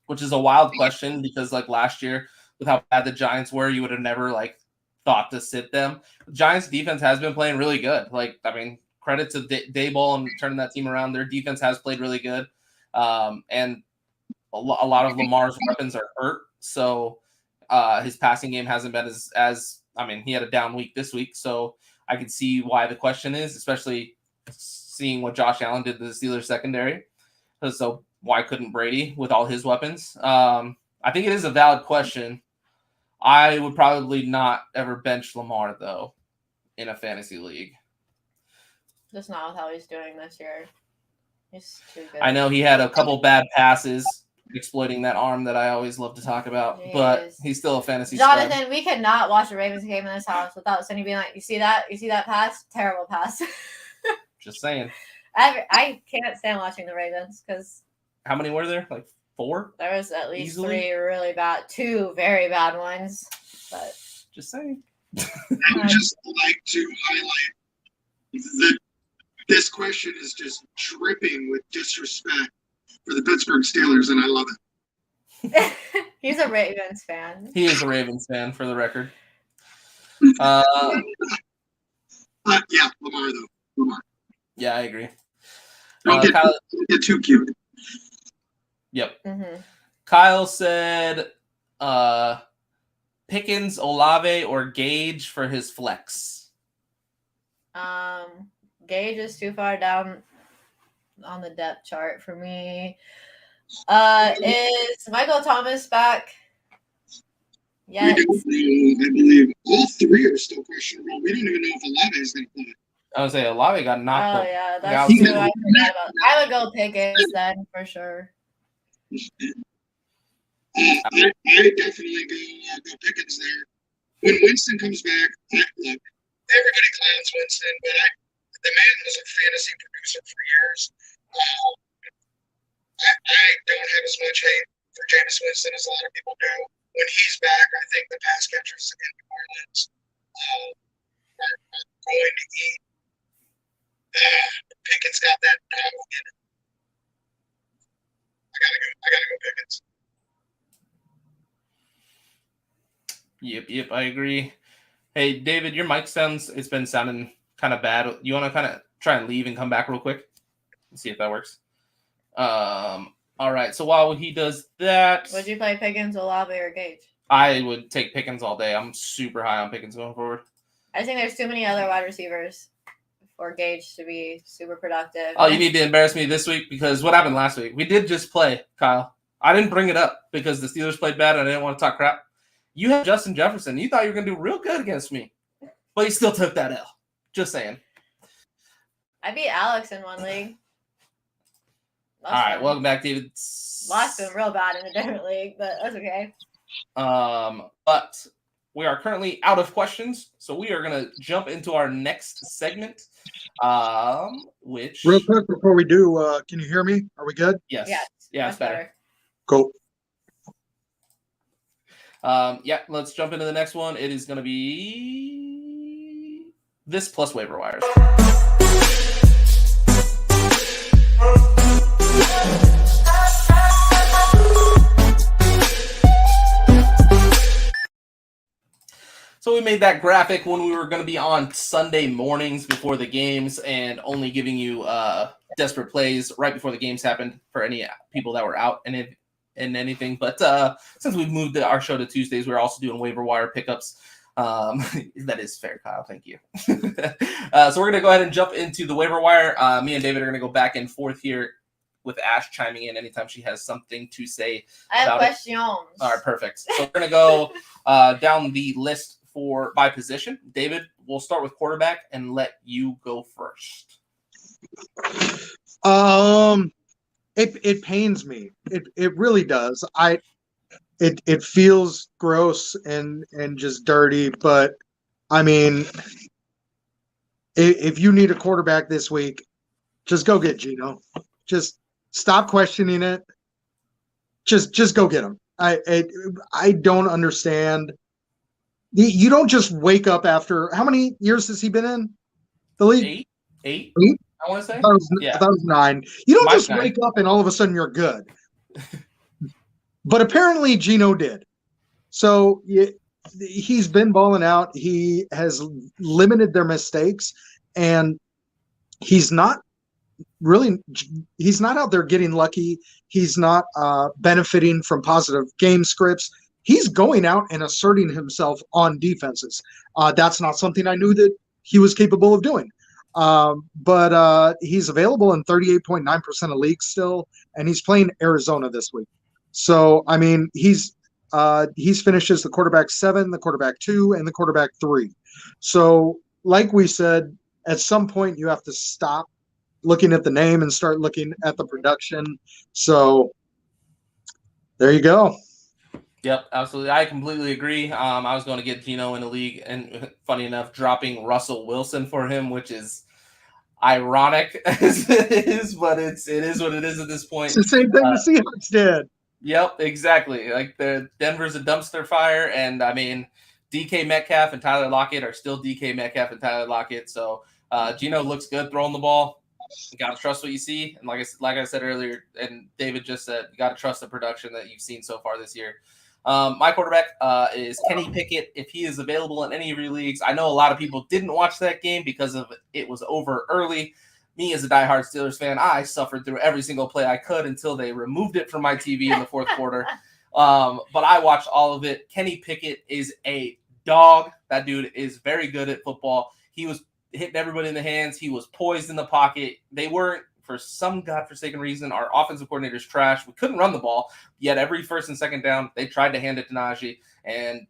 Which is a wild question because like last year with how bad the Giants were, you would have never thought to sit them. The Giants defense has been playing really good. Credit to Daboll and turning that team around. Their defense has played really good. And a lot of Lamar's weapons are hurt. So his passing game hasn't been as he had a down week this week, so I can see why the question is, especially seeing what Josh Allen did to the Steelers secondary. So why couldn't Brady with all his weapons? I think it is a valid question. I would probably not ever bench Lamar, though, in a fantasy league. Just not with how he's doing this year. He's too good. I know he had a couple bad passes, exploiting that arm that I always love to talk about, but he's still a fantasy Jonathan, stud. We cannot watch a Ravens game in this house without Cindy being like, you see that pass? Terrible pass. Just saying. I can't stand watching the Ravens because... How many were there? 4? There was at least Easily? 3 really bad, 2 very bad ones. But just saying. I would just like to highlight that This question is just dripping with disrespect for the Pittsburgh Steelers, and I love it. He's a Ravens fan. He is a Ravens fan, for the record. Yeah, Lamar though. Lamar. Yeah, I agree. Don't get too cute. Yep. Mm-hmm. Kyle said Pickens, Olave, or Gage for his flex. Gage is too far down on the depth chart for me. Is Michael Thomas back? Yes. I believe all three are still questionable. We don't even know if Olave is going to play. I would say Olave got knocked up. Oh yeah, that's true. I forgot about. I would go Pickens then for sure. I definitely go Pickens there. When Winston comes back, look, everybody clowns Winston, but the man was a fantasy producer for years. I don't have as much hate for Jameis Winston as a lot of people do. When he's back, I think the pass catchers in New Orleans are going to eat. Pickens got that dog in it. I gotta go Pickens. Yep, I agree. Hey, David, your mic it's been sounding kind of bad. You want to kind of try and leave and come back real quick? Let's see if that works. All right, so while he does that... Would you play Pickens, Olave, or Gage? I would take Pickens all day. I'm super high on Pickens going forward. I think there's too many other wide receivers for Gage to be super productive. Oh, you need to embarrass me this week because what happened last week? We did just play, Kyle. I didn't bring it up because the Steelers played bad and I didn't want to talk crap. You had Justin Jefferson. You thought you were going to do real good against me. But you still took that L. Just saying. I beat Alex in one league. All right, welcome back, David. Lost him real bad in a different league, but that's okay. But we are currently out of questions, so we are going to jump into our next segment, which... Real quick before we do, can you hear me? Are we good? Yes. Yeah, it's better. Cool. Let's jump into the next one. It is going to be this plus waiver wires. So we made that graphic when we were going to be on Sunday mornings before the games and only giving you desperate plays right before the games happened for any people that were out and anything. But since we've moved our show to Tuesdays, we're also doing waiver wire pickups. That is fair, Kyle. Thank you. So we're going to go ahead and jump into the waiver wire. Me and David are going to go back and forth here with Ash chiming in anytime she has something to say. I have questions. All right, perfect. So we're going to go down the list by position. David, we'll start with quarterback and let you go first. It pains me. It really does. It feels gross and just dirty, but I mean, if you need a quarterback this week, just go get Geno. Just stop questioning it. Just go get him. I don't understand. You don't just wake up after how many years has he been in the league? Eight. I want to say. That was 9. You don't just wake up and all of a sudden you're good. But apparently Geno did. So he's been balling out. He has limited their mistakes, and he's not out there getting lucky. He's not benefiting from positive game scripts. He's going out and asserting himself on defenses. That's not something I knew that he was capable of doing. But he's available in 38.9% of leagues still, and he's playing Arizona this week. So, I mean, he's finishes the quarterback 7, the quarterback 2, and the quarterback 3. So, like we said, at some point you have to stop looking at the name and start looking at the production. So, there you go. Yep, absolutely. I completely agree. I was going to get Geno in the league, and funny enough, dropping Russell Wilson for him, which is ironic as it is, but it is what it is at this point. It's the same thing the Seahawks did. Yep, exactly. Like Denver's a dumpster fire, and I mean, DK Metcalf and Tyler Lockett are still DK Metcalf and Tyler Lockett. So Gino looks good throwing the ball. You got to trust what you see. And like I said earlier, and David just said, you got to trust the production that you've seen so far this year. My quarterback is Kenny Pickett. If he is available in any of your leagues, I know a lot of people didn't watch that game because of it was over early. Me as a diehard Steelers fan, I suffered through every single play I could until they removed it from my TV in the fourth quarter. But I watched all of it. Kenny Pickett is a dog. That dude is very good at football. He was hitting everybody in the hands. He was poised in the pocket. They weren't, for some godforsaken reason, our offensive coordinator's trash. We couldn't run the ball. Yet every first and second down, they tried to hand it to Najee and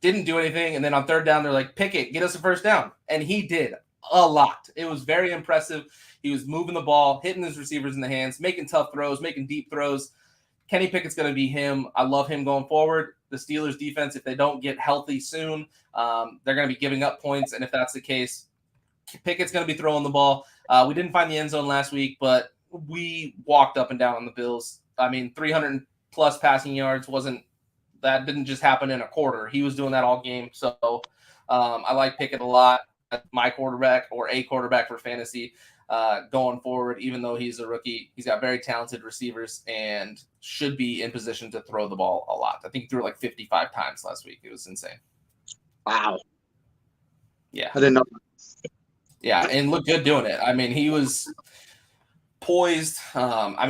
didn't do anything. And then on third down, they're like, Pickett, get us a first down. And he did a lot. It was very impressive. He was moving the ball, hitting his receivers in the hands, making tough throws, making deep throws. Kenny Pickett's going to be him. I love him going forward. The Steelers defense, if they don't get healthy soon, they're going to be giving up points. And if that's the case, Pickett's going to be throwing the ball. We didn't find the end zone last week, but we walked up and down on the Bills. I mean, 300 plus passing yards didn't just happen in a quarter. He was doing that all game. So I like Pickett a lot. My quarterback or a quarterback for fantasy going forward, even though he's a rookie. He's got very talented receivers and should be in position to throw the ball a lot. I think he threw like 55 times last week. It was insane. Wow. Yeah. I didn't know. Yeah, and looked good doing it. I mean, he was poised. He threw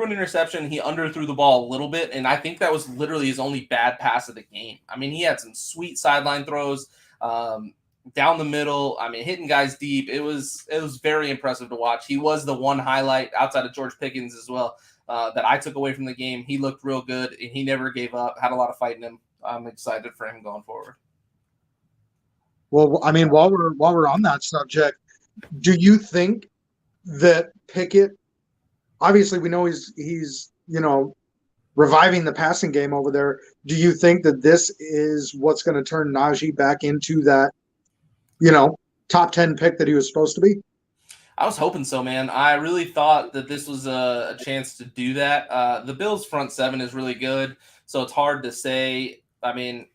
an interception. He underthrew the ball a little bit, and I think that was literally his only bad pass of the game. I mean, he had some sweet sideline throws down the middle. I mean, hitting guys deep. It was very impressive to watch. He was the one highlight outside of George Pickens as well that I took away from the game. He looked real good, and he never gave up. Had a lot of fight in him. I'm excited for him going forward. Well, I mean, while we're on that subject, do you think that Pickett? Obviously, we know he's reviving the passing game over there. Do you think that this is what's going to turn Najee back into that, top 10 pick that he was supposed to be? I was hoping so, man. I really thought that this was a chance to do that. The Bills' front seven is really good, so it's hard to say. I mean,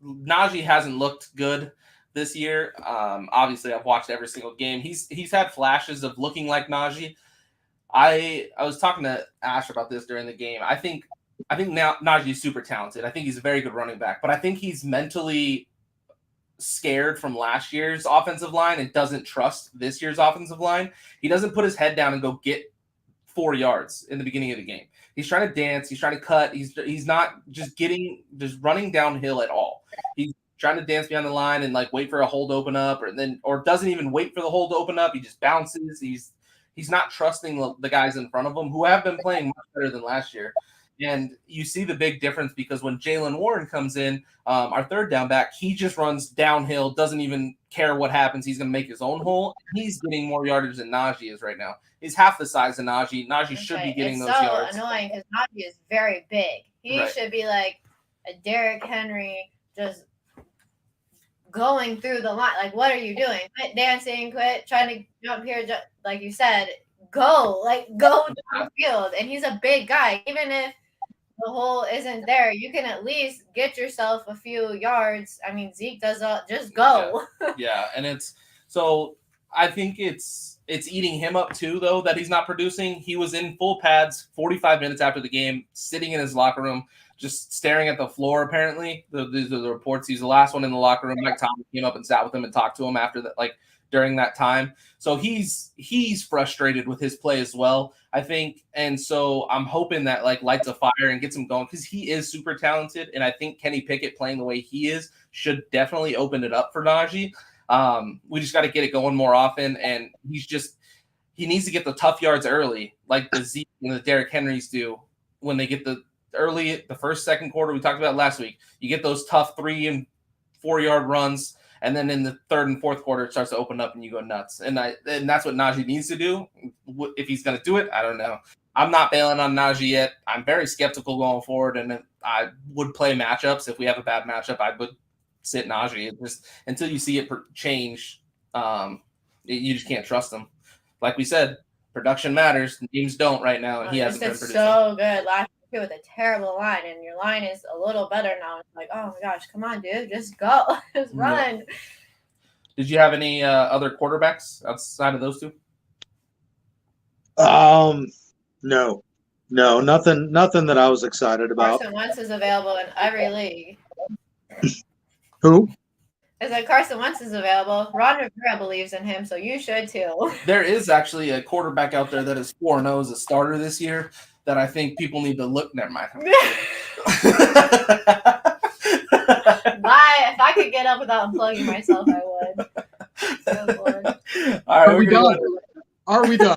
Najee hasn't looked good this year. Obviously, I've watched every single game. He's had flashes of looking like Najee. I was talking to Ash about this during the game. I think now Najee is super talented. I think he's a very good running back, but I think he's mentally scared from last year's offensive line and doesn't trust this year's offensive line. He doesn't put his head down and go get 4 yards in the beginning of the game. He's trying to dance. He's trying to cut. He's not just running downhill at all. He's trying to dance behind the line and like wait for a hole to open up, or doesn't even wait for the hole to open up. He just bounces. He's not trusting the guys in front of him who have been playing much better than last year. And you see the big difference because when Jalen Warren comes in, our third down back, he just runs downhill, doesn't even care what happens. He's going to make his own hole. He's getting more yardage than Najee is right now. He's half the size of Najee. Najee should be getting those yards. It's so annoying because Najee is very big. He should be like a Derrick Henry, just going through the line. Like, what are you doing? Quit dancing. Quit trying to jump here. Like you said, go downfield. And he's a big guy. Even if the hole isn't there, you can at least get yourself a few yards. I mean, Zeke does just go. Yeah, and I think it's eating him up too, though, that he's not producing. He was in full pads 45 minutes after the game, sitting in his locker room, just staring at the floor, apparently. These are the reports. He's the last one in the locker room. Mike Tomlin came up and sat with him and talked to him after that, like during that time. So he's frustrated with his play as well, I think. And so I'm hoping that like lights a fire and gets him going because he is super talented. And I think Kenny Pickett playing the way he is should definitely open it up for Najee. We just got to get it going more often. And he needs to get the tough yards early, like the Zeke and the Derrick Henrys do when they get the first, second quarter. We talked about last week. You get those tough 3 and 4 yard runs. And then in the third and fourth quarter, it starts to open up and you go nuts. And that's what Najee needs to do. If he's going to do it, I don't know. I'm not bailing on Najee yet. I'm very skeptical going forward. And I would play matchups. If we have a bad matchup, I would sit Najee. Just until you see it change, you just can't trust him. Like we said, production matters. Teams don't right now. And he hasn't been producing. So good last year with a terrible line, and your line is a little better now. It's like, oh my gosh, come on, dude, just go, just run. Did you have any other quarterbacks outside of those two? No, nothing that I was excited about. Carson Wentz is available in every league. Who? It's like Carson Wentz is available. Ron Rivera believes in him, so you should too. There is actually a quarterback out there that is 4-0 as a starter this year that I think people need to look. Never mind. If I could get up without unplugging myself, I would. So Lord. All right, Are we done? Are we done?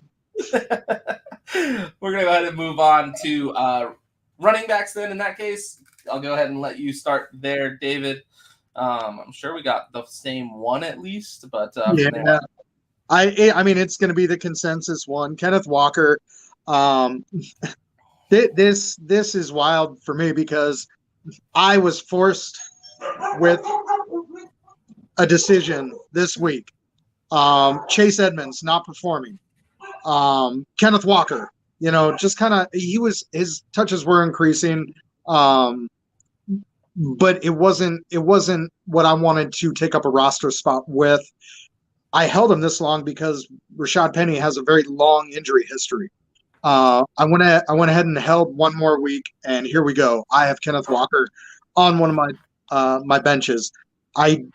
We're going to go ahead and move on to running backs then in that case. I'll go ahead and let you start there, David. I'm sure we got the same one at least, but yeah. I mean, it's going to be the consensus one. Kenneth Walker. This is wild for me because I was forced with a decision this week. Chase Edmonds not performing. Kenneth Walker, just kind of his touches were increasing, but it wasn't what I wanted to take up a roster spot with. I held him this long because Rashad Penny has a very long injury history. I went ahead and held one more week, and here we go. I have Kenneth Walker on one of my benches. I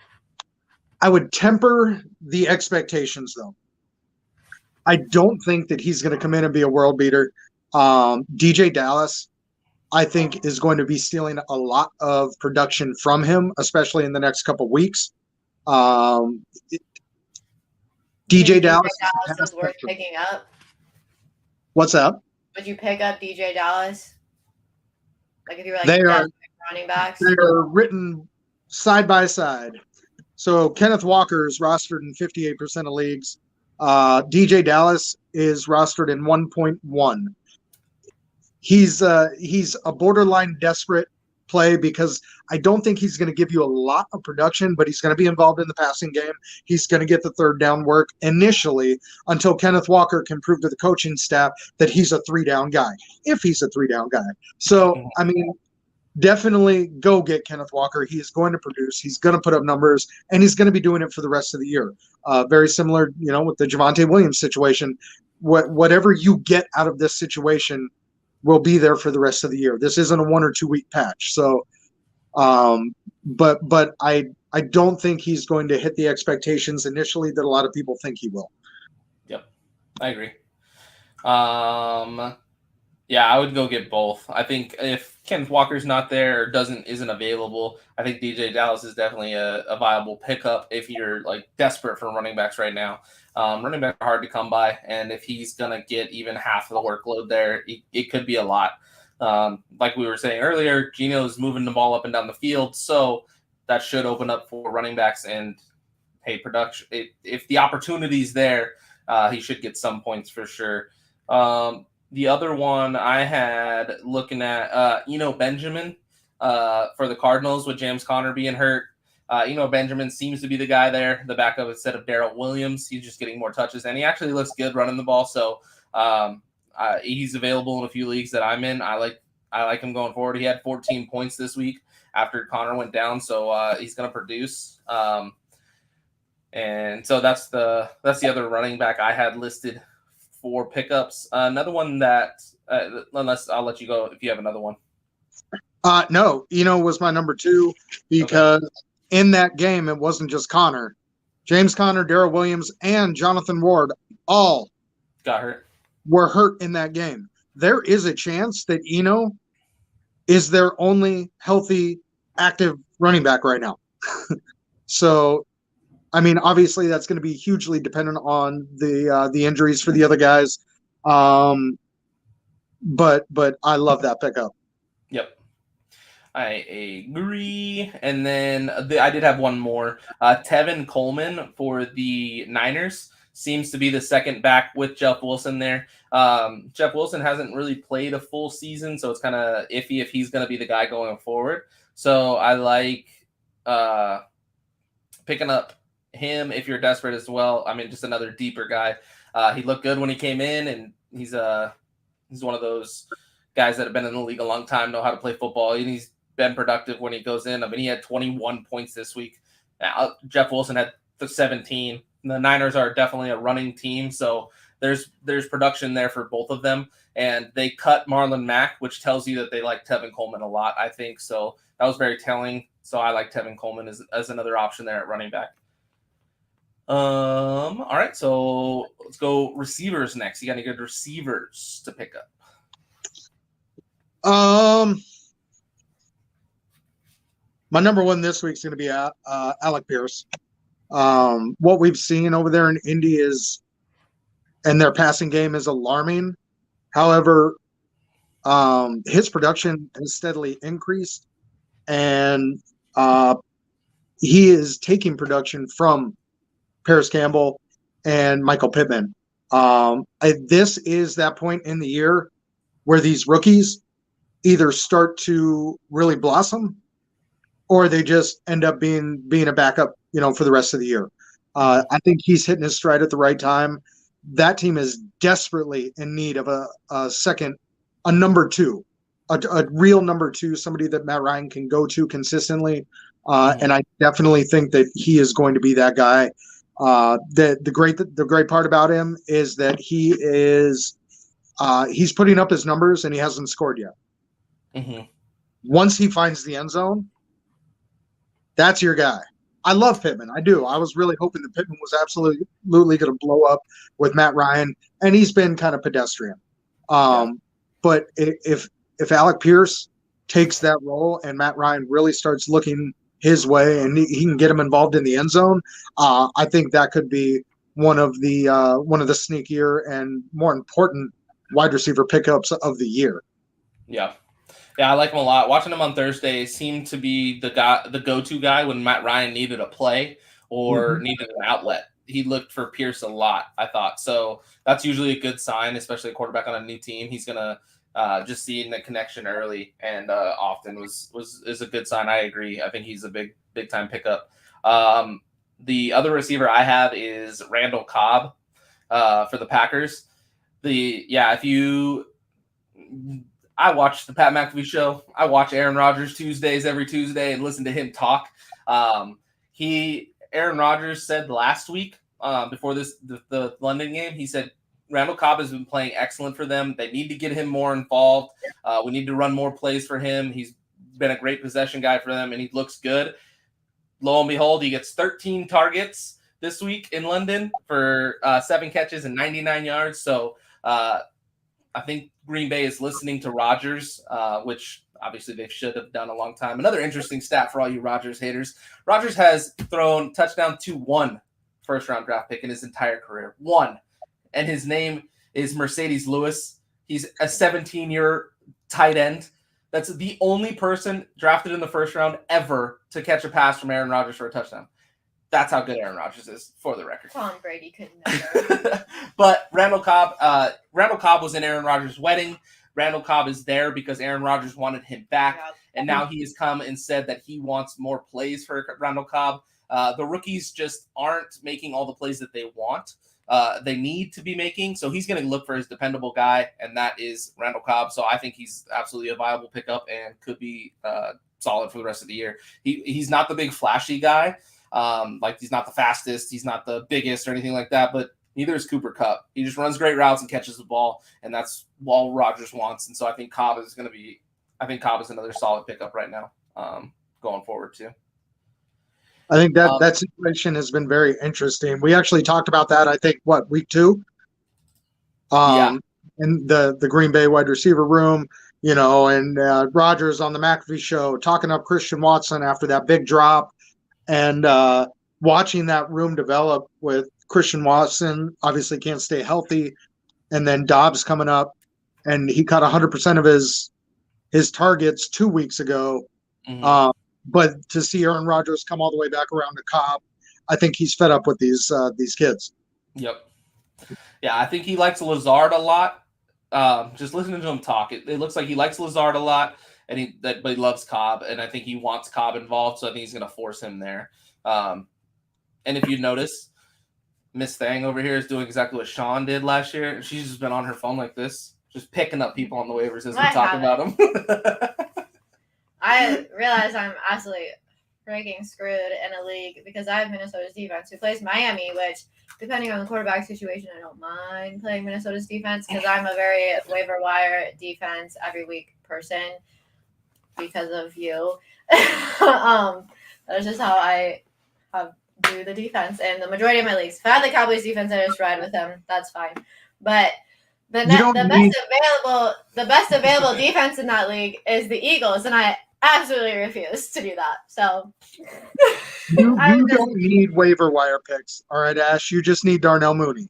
would temper the expectations though. I don't think that he's going to come in and be a world beater. DJ Dallas, I think, is going to be stealing a lot of production from him, especially in the next couple of weeks. DJ Dallas is worth picking up. What's up? Would you pick up DJ Dallas? Like if you were running backs? They are written side by side. So Kenneth Walker is rostered in 58% of leagues. DJ Dallas is rostered in 1.1. He's a borderline desperate play because I don't think he's going to give you a lot of production, but he's going to be involved in the passing game. He's going to get the third down work initially until Kenneth Walker can prove to the coaching staff that he's a 3-down guy, if he's a 3-down guy. So, I mean, definitely go get Kenneth Walker. He is going to produce. He's going to put up numbers, and he's going to be doing it for the rest of the year. Very similar, with the Javonte Williams situation. Whatever you get out of this situation will be there for the rest of the year. This isn't a 1 or 2 week patch. So, but I don't think he's going to hit the expectations initially that a lot of people think he will. Yep, I agree. Yeah, I would go get both. I think if Kenneth Walker's not there or isn't available, I think DJ Dallas is definitely a viable pickup if you're like desperate for running backs right now. Running backs are hard to come by, and if he's gonna get even half of the workload there, it could be a lot. Like we were saying earlier, Geno's moving the ball up and down the field, so that should open up for running backs and production. If the opportunity's there, he should get some points for sure. The other one I had looking at Benjamin for the Cardinals with James Conner being hurt. Benjamin seems to be the guy there, the backup instead of Darrell Williams. He's just getting more touches, and he actually looks good running the ball. So he's available in a few leagues that I'm in. I like him going forward. He had 14 points this week after Conner went down, so he's going to produce. And so that's the other running back I had listed for pickups. Another one that, unless I'll let you go if you have another one. No, was my number 2 because in that game, it wasn't just Conner. James Conner, Darrell Williams, and Jonathan Ward all got hurt. Were hurt in that game. There is a chance that Eno is their only healthy, active running back right now. So, I mean, obviously that's going to be hugely dependent on the injuries for the other guys. But I love that pickup. Yep. I agree. And then I did have one more. Tevin Coleman for the Niners seems to be the second back with Jeff Wilson there. Jeff Wilson hasn't really played a full season, so it's kind of iffy if he's going to be the guy going forward. So I like picking up him if you're desperate as well. I mean, just another deeper guy. He looked good when he came in, and he's one of those guys that have been in the league a long time, know how to play football, and he's been productive when he goes in. I mean, he had 21 points this week. Jeff Wilson had 17. The Niners are definitely a running team, so there's production there for both of them. And they cut Marlon Mack, which tells you that they like Tevin Coleman a lot, I think. So that was very telling. So I like Tevin Coleman as another option there at running back. All right, so let's go receivers next. You got any good receivers to pick up? My number one this week is going to be Alec Pierce. What we've seen over there in Indy is, and their passing game is alarming. However, his production has steadily increased, and he is taking production from Paris Campbell and Michael Pittman. This is that point in the year where these rookies either start to really blossom or they just end up being a backup, for the rest of the year. I think he's hitting his stride at the right time. That team is desperately in need of a number two, a real number two, somebody that Matt Ryan can go to consistently. And I definitely think that he is going to be that guy. The great part about him is that he's putting up his numbers and he hasn't scored yet. Mm-hmm. Once he finds the end zone, that's your guy. I love Pittman. I do. I was really hoping that Pittman was absolutely going to blow up with Matt Ryan, and he's been kind of pedestrian. But if Alec Pierce takes that role and Matt Ryan really starts looking his way and he can get him involved in the end zone, I think that could be one of the sneakier and more important wide receiver pickups of the year. Yeah, I like him a lot. Watching him on Thursday seemed to be the go-to guy when Matt Ryan needed a play or needed an outlet. He looked for Pierce a lot, I thought. So that's usually a good sign, especially a quarterback on a new team. He's gonna just seeing the connection early and often is a good sign. I agree. I think he's a big time pickup. The other receiver I have is Randall Cobb for the Packers. I watch the Pat McAfee show. I watch Aaron Rodgers Tuesdays every Tuesday and listen to him talk. Aaron Rodgers said last week before the London game, he said Randall Cobb has been playing excellent for them. They need to get him more involved. We need to run more plays for him. He's been a great possession guy for them, and he looks good. Lo and behold, he gets 13 targets this week in London for 7 catches and 99 yards. So I think Green Bay is listening to Rodgers, which obviously they should have done a long time. Another interesting stat for all you Rodgers haters. Rodgers has thrown touchdown to 1 first-round draft pick in his entire career. 1. And his name is Mercedes Lewis. He's a 17-year tight end. That's the only person drafted in the first round ever to catch a pass from Aaron Rodgers for a touchdown. That's how good Aaron Rodgers is, for the record. Tom Brady couldn't never. But Randall Cobb was in Aaron Rodgers' wedding. Randall Cobb is there because Aaron Rodgers wanted him back. And now he has come and said that he wants more plays for Randall Cobb. The rookies just aren't making all the plays that they want. They need to be making. So he's going to look for his dependable guy, and that is Randall Cobb. So I think he's absolutely a viable pickup and could be solid for the rest of the year. He's not the big flashy guy. He's not the fastest. He's not the biggest or anything like that, but neither is Cooper Kupp. He just runs great routes and catches the ball, and that's all Rodgers wants. And so I think Cobb is another solid pickup right now going forward too. I think that situation has been very interesting. We actually talked about that, I think, week 2? In the Green Bay wide receiver room, and Rodgers on the McAfee show talking up Christian Watson after that big drop, and watching that room develop with Christian Watson obviously can't stay healthy, and then Dobbs coming up, and he caught 100% of his targets 2 weeks ago. Mm-hmm. But to see Aaron Rodgers come all the way back around to Cobb, I think he's fed up with these kids. Yep. Yeah, I think he likes Lazard a lot. Just listening to him talk, it looks like he likes Lazard a lot, but he loves Cobb, and I think he wants Cobb involved, so I think he's going to force him there. And if you notice, Miss Thang over here is doing exactly what Sean did last year. She's just been on her phone like this, just picking up people on the waivers as we talk about them. I realize I'm absolutely freaking screwed in a league because I have Minnesota's defense who plays Miami, which, depending on the quarterback situation, I don't mind playing Minnesota's defense because I'm a very waiver wire defense every week person because of you. That's just how I do the defense. And the majority of my leagues, if I have the Cowboys defense, I just ride with them. That's fine. But the best available defense in that league is the Eagles, and I absolutely refuse to do that. So you don't need waiver wire picks. All right, Ash. You just need Darnell Mooney.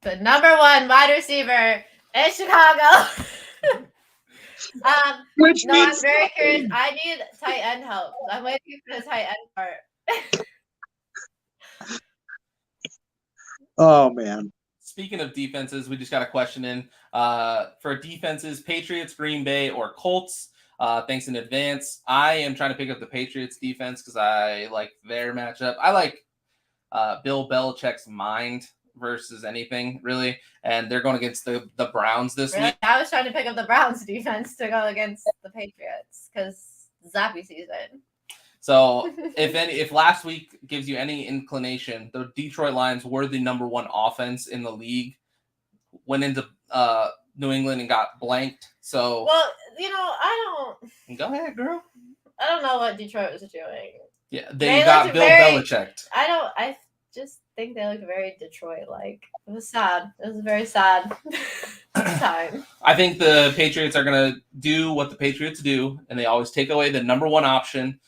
The number one wide receiver in Chicago. Which means I'm very curious. I need tight end help. I'm waiting for the tight end part. Oh man. Speaking of defenses, we just got a question in for defenses: Patriots, Green Bay, or Colts. Thanks in advance. I am trying to pick up the Patriots defense because I like their matchup. I like Bill Belichick's mind versus anything really, and they're going against the Browns this week. I was trying to pick up the Browns defense to go against the Patriots because Zappy season. So if last week gives you any inclination, the Detroit Lions were the number one offense in the league, went into New England and got blanked. So well, I don't. Go ahead, girl. I don't know what Detroit was doing. Yeah, they got Bill Belichick. I just think they looked very Detroit-like. It was sad. It was a very sad time. I think the Patriots are going to do what the Patriots do, and they always take away the number one option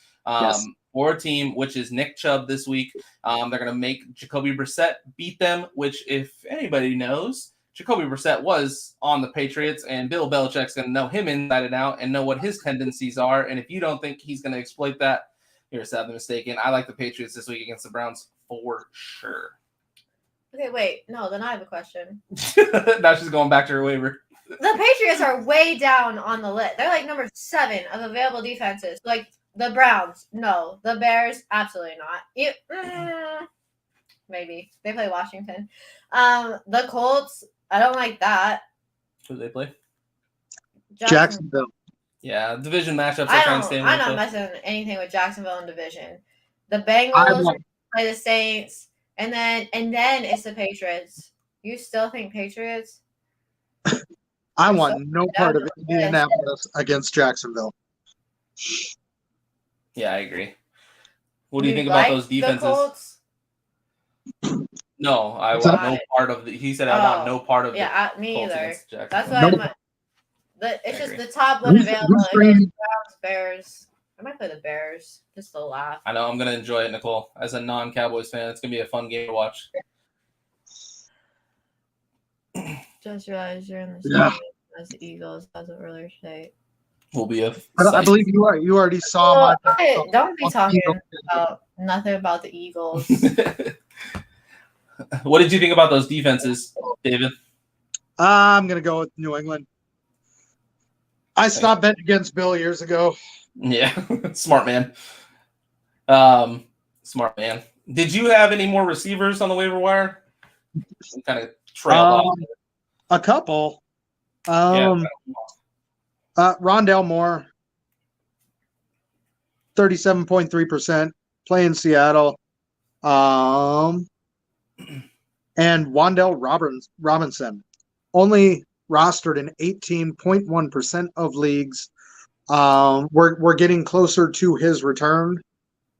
for a team, which is Nick Chubb this week. They're going to make Jacoby Brissett beat them, which, if anybody knows, Jacoby Brissett was on the Patriots, and Bill Belichick's going to know him inside and out and know what his tendencies are. And if you don't think he's going to exploit that, you're sadly mistaken. I like the Patriots this week against the Browns for sure. Okay, wait. No, then I have a question. Now she's going back to her waiver. The Patriots are way down on the list. They're like number 7 of available defenses. Like the Browns, no. The Bears, absolutely not. Maybe. They play Washington. The Colts, I don't like that. Who do they play? Jacksonville. Yeah, division matchups. I'm not messing anything with Jacksonville in division. The Bengals play the Saints, and then it's the Patriots. You still think Patriots? I want no part of Indianapolis against Jacksonville. Yeah, I agree. What do you think about those defenses? No, I want no part of the. He said, "I want no part of." Yeah, me either. That's why I'm. It's just the top one available. Browns, Bears. I might play the Bears just to laugh. I know I'm gonna enjoy it, Nicole. As a non-Cowboys fan, it's gonna be a fun game to watch. Just realized you're in the same as the Eagles. Doesn't really say. Will be a. I believe you are. You already saw my. Don't be talking about nothing about the Eagles. What did you think about those defenses, David? I'm gonna go with New England. I stopped betting against Bill years ago. Yeah, smart man. Smart man. Did you have any more receivers on the waiver wire? Kind of trailed off. A couple. Rondell Moore, 37.3%, playing Seattle. And Wan'Dale Robinson, only rostered in 18.1% of leagues. We're getting closer to his return,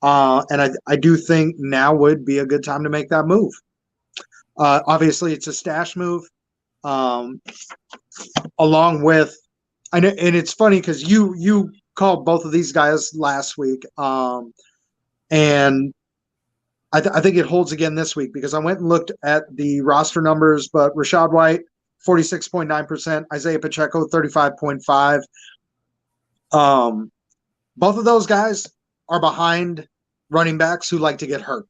and I do think now would be a good time to make that move. Obviously, it's a stash move, along with, and it's funny because you called both of these guys last week, and I think it holds again this week because I went and looked at the roster numbers, but Rachaad White, 46.9%, Isaiah Pacheco, 35.5%. Both of those guys are behind running backs who like to get hurt.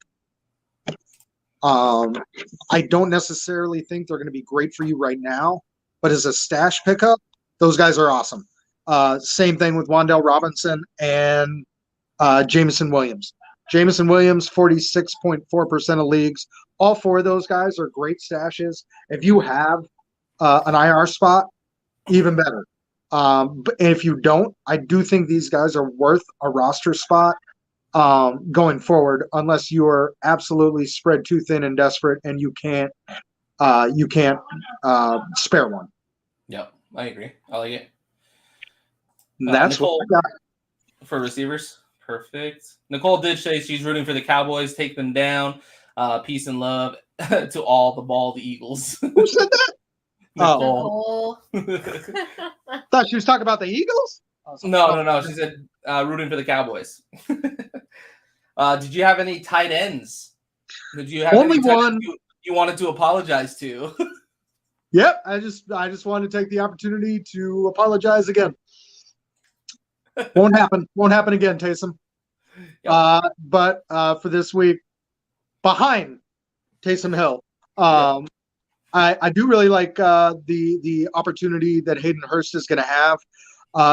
I don't necessarily think they're going to be great for you right now, but as a stash pickup, those guys are awesome. Same thing with Wan'Dale Robinson and Jameson Williams. Jameson Williams, 46.4% of leagues. All four of those guys are great stashes. If you have an IR spot, even better. But if you don't, I do think these guys are worth a roster spot going forward, unless you are absolutely spread too thin and desperate, and you can't spare one. Yep, I agree. I like it. That's Nicole, what I got. for receivers. Perfect. Nicole did say she's rooting for the Cowboys. Take them down. Peace and love to all the bald Eagles. Who said that? Nicole. Thought she was talking about the Eagles. No. She said rooting for the Cowboys. Did you have any tight ends? Did you have Only any tight one ends you wanted to apologize to? Yep, I just wanted to take the opportunity to apologize again. Won't happen again, Taysom. Yep. But for this week, behind Taysom Hill, Yep. I do really like the opportunity that Hayden Hurst is going to have.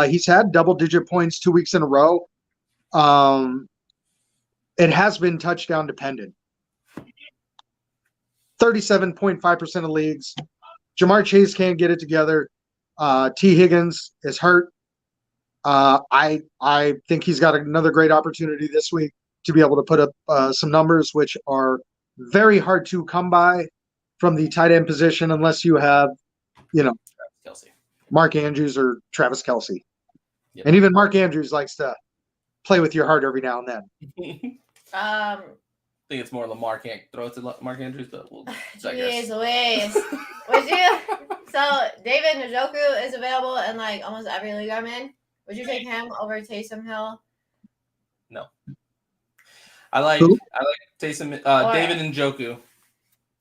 He's had double-digit points 2 weeks in a row. It has been touchdown dependent. 37.5% of leagues. Jamar Chase can't get it together. T. Higgins is hurt. I think he's got another great opportunity this week to be able to put up some numbers, which are very hard to come by from the tight end position unless you have, Kelce. Mark Andrews or Travis Kelce. Yep. And even Mark Andrews likes to play with your heart every now and then. I think it's more Lamar can't throw it to Mark Andrews, but we'll digress. Jeez Louise. Would you? So David Njoku is available in like almost every league I'm in. Would you take him over Taysom Hill? No. I like Taysom David Njoku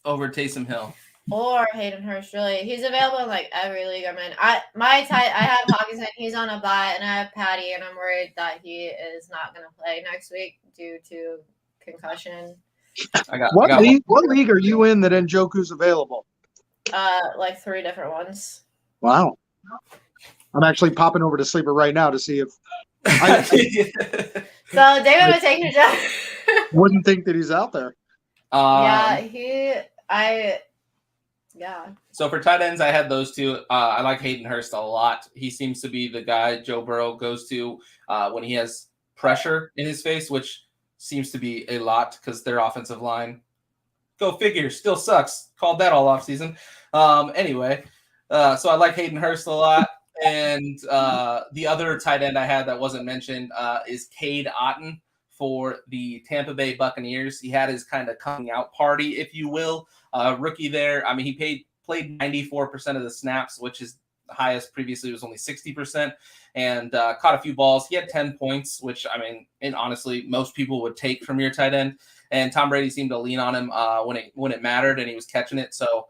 over Taysom Hill. Or Hayden Hurst, really. He's available in like every league I'm in. I have Hawkinson, he's on a bye, and I have Patty, and I'm worried that he is not gonna play next week due to concussion. What league are you in that Njoku's available? Like 3 different ones. Wow. I'm actually popping over to Sleeper right now to see if So David would take Njoku. Wouldn't think that he's out there. Yeah. So for tight ends, I had those two. I like Hayden Hurst a lot. He seems to be the guy Joe Burrow goes to when he has pressure in his face, which seems to be a lot because their offensive line, go figure, still sucks. Called that all offseason. Anyway, so I like Hayden Hurst a lot. And the other tight end I had that wasn't mentioned is Cade Otton for the Tampa Bay Buccaneers. He had his kind of coming out party, if you will. Rookie there. I mean, he played 94% of the snaps, which is the highest. Previously, it was only 60%, and caught a few balls. He had 10 points, which, I mean, and honestly, most people would take from your tight end. And Tom Brady seemed to lean on him when it mattered, and he was catching it. So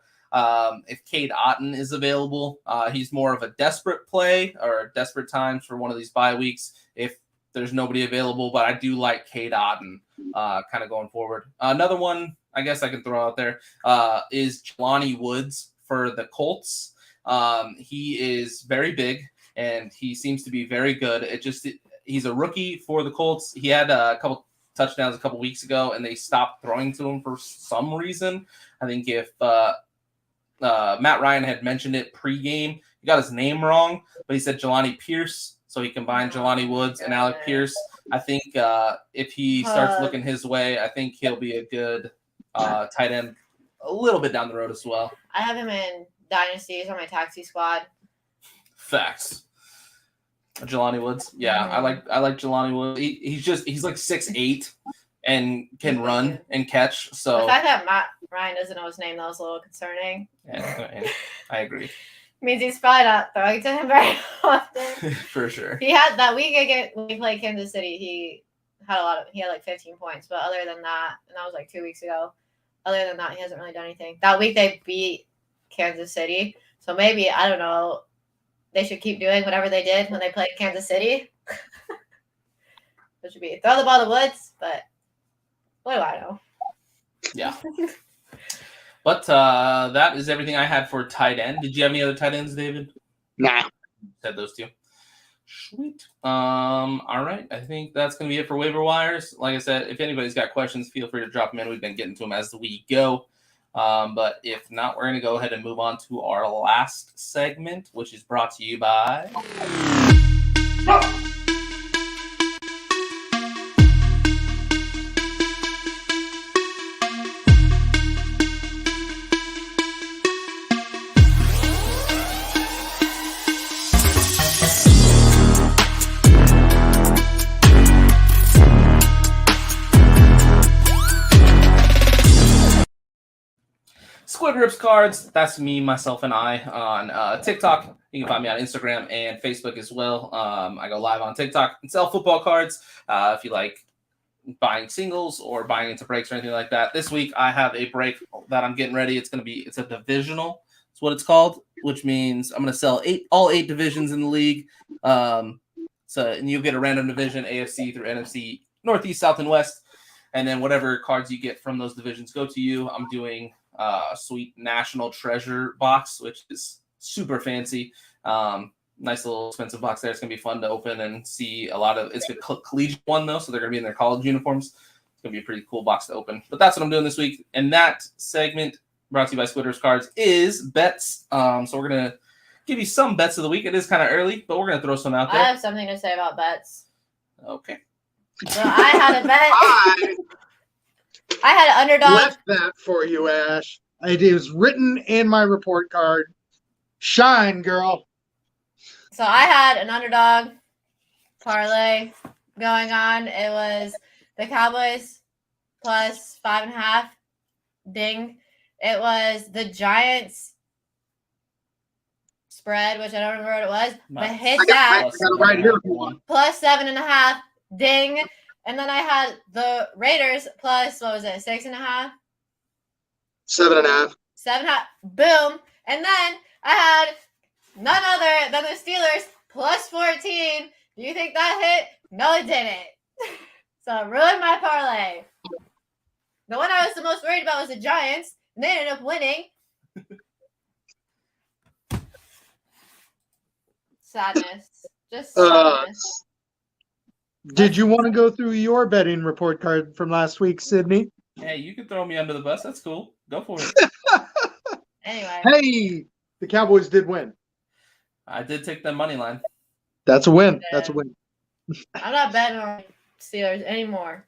if Cade Otton is available, he's more of a desperate play or desperate times for one of these bye weeks if there's nobody available. But I do like Cade Otton kind of going forward. Another one I guess I can throw out there is Jelani Woods for the Colts. He is very big, and he seems to be very good. He's a rookie for the Colts. He had a couple touchdowns a couple weeks ago, and they stopped throwing to him for some reason. I think if Matt Ryan had mentioned it pregame, he got his name wrong, but he said Jelani Pierce, so he combined Jelani Woods and Alec Pierce. I think if he starts looking his way, I think he'll be a good tight end a little bit down the road as well. I have him in Dynasties on my taxi squad. Facts. Jelani Woods. Yeah, I like Jelani Woods. He's like 6'8" and can run and catch. So the fact that Matt Ryan doesn't know his name, that was a little concerning. Yeah, I agree. Means he's probably not throwing to him very often. For sure. He had that week again when he played Kansas City. He had like 15 points, but other than that, and that was like 2 weeks ago. Other than that, he hasn't really done anything. That week they beat Kansas City, so maybe, I don't know, they should keep doing whatever they did when they played Kansas City. It should be throw the ball to Woods, but what do I know? Yeah. But that is everything I had for tight end. Did you have any other tight ends, David? Nah. Said those two. Sweet. All right. I think that's going to be it for waiver wires. Like I said, if anybody's got questions, feel free to drop them in. We've been getting to them as we go. But if not, we're going to go ahead and move on to our last segment, which is brought to you by... Squid Rips Cards. That's me, myself, and I on TikTok. You can find me on Instagram and Facebook as well. I go live on TikTok and sell football cards. If you like buying singles or buying into breaks or anything like that. This week I have a break that I'm getting ready. It's a divisional. It's what it's called, which means I'm going to sell all eight divisions in the league. And you'll get a random division, AFC through NFC, Northeast, South, and West. And then whatever cards you get from those divisions go to you. I'm doing sweet National Treasure box, which is super fancy. Nice little expensive box there. It's going to be fun to open and see a lot of... It's a collegiate one, though, so they're going to be in their college uniforms. It's going to be a pretty cool box to open. But that's what I'm doing this week. And that segment, brought to you by Squid Rips Cards, is bets. So we're going to give you some bets of the week. It is kind of early, but we're going to throw some out there. I have something to say about bets. Okay. So I had a bet. I had an underdog. Left that for you, Ash. It was written in my report card. Shine, girl. So I had an underdog parlay going on. It was the Cowboys plus 5.5. Ding. It was the Giants spread, which I don't remember what it was, but hit that. I got it right here. Plus 7.5. Ding. And then I had the Raiders plus, what was it, 6.5? 7.5. 7.5. Boom. And then I had none other than the Steelers plus 14. Do you think that hit? No, it didn't. So it ruined my parlay. The one I was the most worried about was the Giants, and they ended up winning. Sadness. Just sadness. Did you want to go through your betting report card from last week, Sydney? Hey, you can throw me under the bus. That's cool. Go for it. Anyway. Hey, the Cowboys did win. I did take the money line. That's a win. Yeah. That's a win. I'm not betting on Steelers anymore.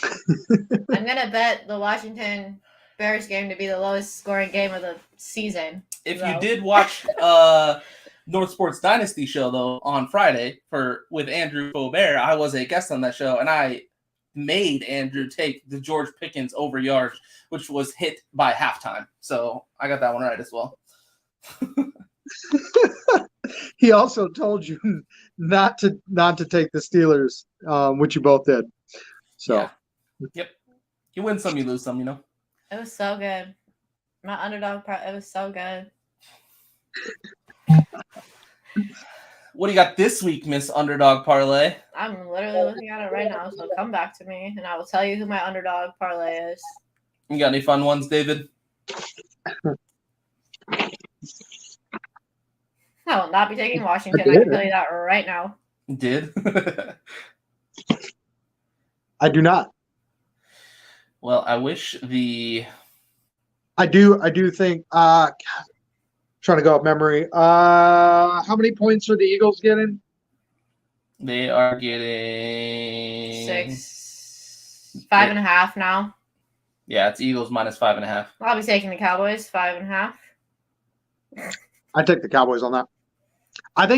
I'm going to bet the Washington Bears game to be the lowest scoring game of the season. If you did watch North Sports Dynasty show, though, on Friday with Andrew Faubert, I was a guest on that show, and I made Andrew take the George Pickens over yards, which was hit by halftime. So I got that one right as well. He also told you not to take the Steelers, which you both did. So, yeah. Yep. You win some, you lose some, you know. It was so good. My underdog it was so good. What do you got this week, Miss Underdog Parlay? I'm literally looking at it right now, so come back to me, and I will tell you who my underdog parlay is. You got any fun ones, David? I will not be taking Washington. I can tell you that right now. You did? I do not. Well, I wish I do think God, trying to go up memory. How many points are the Eagles getting? They are getting 5.5 now. Yeah, it's Eagles minus 5.5. I'll be taking the Cowboys 5.5. I take the Cowboys on that. I will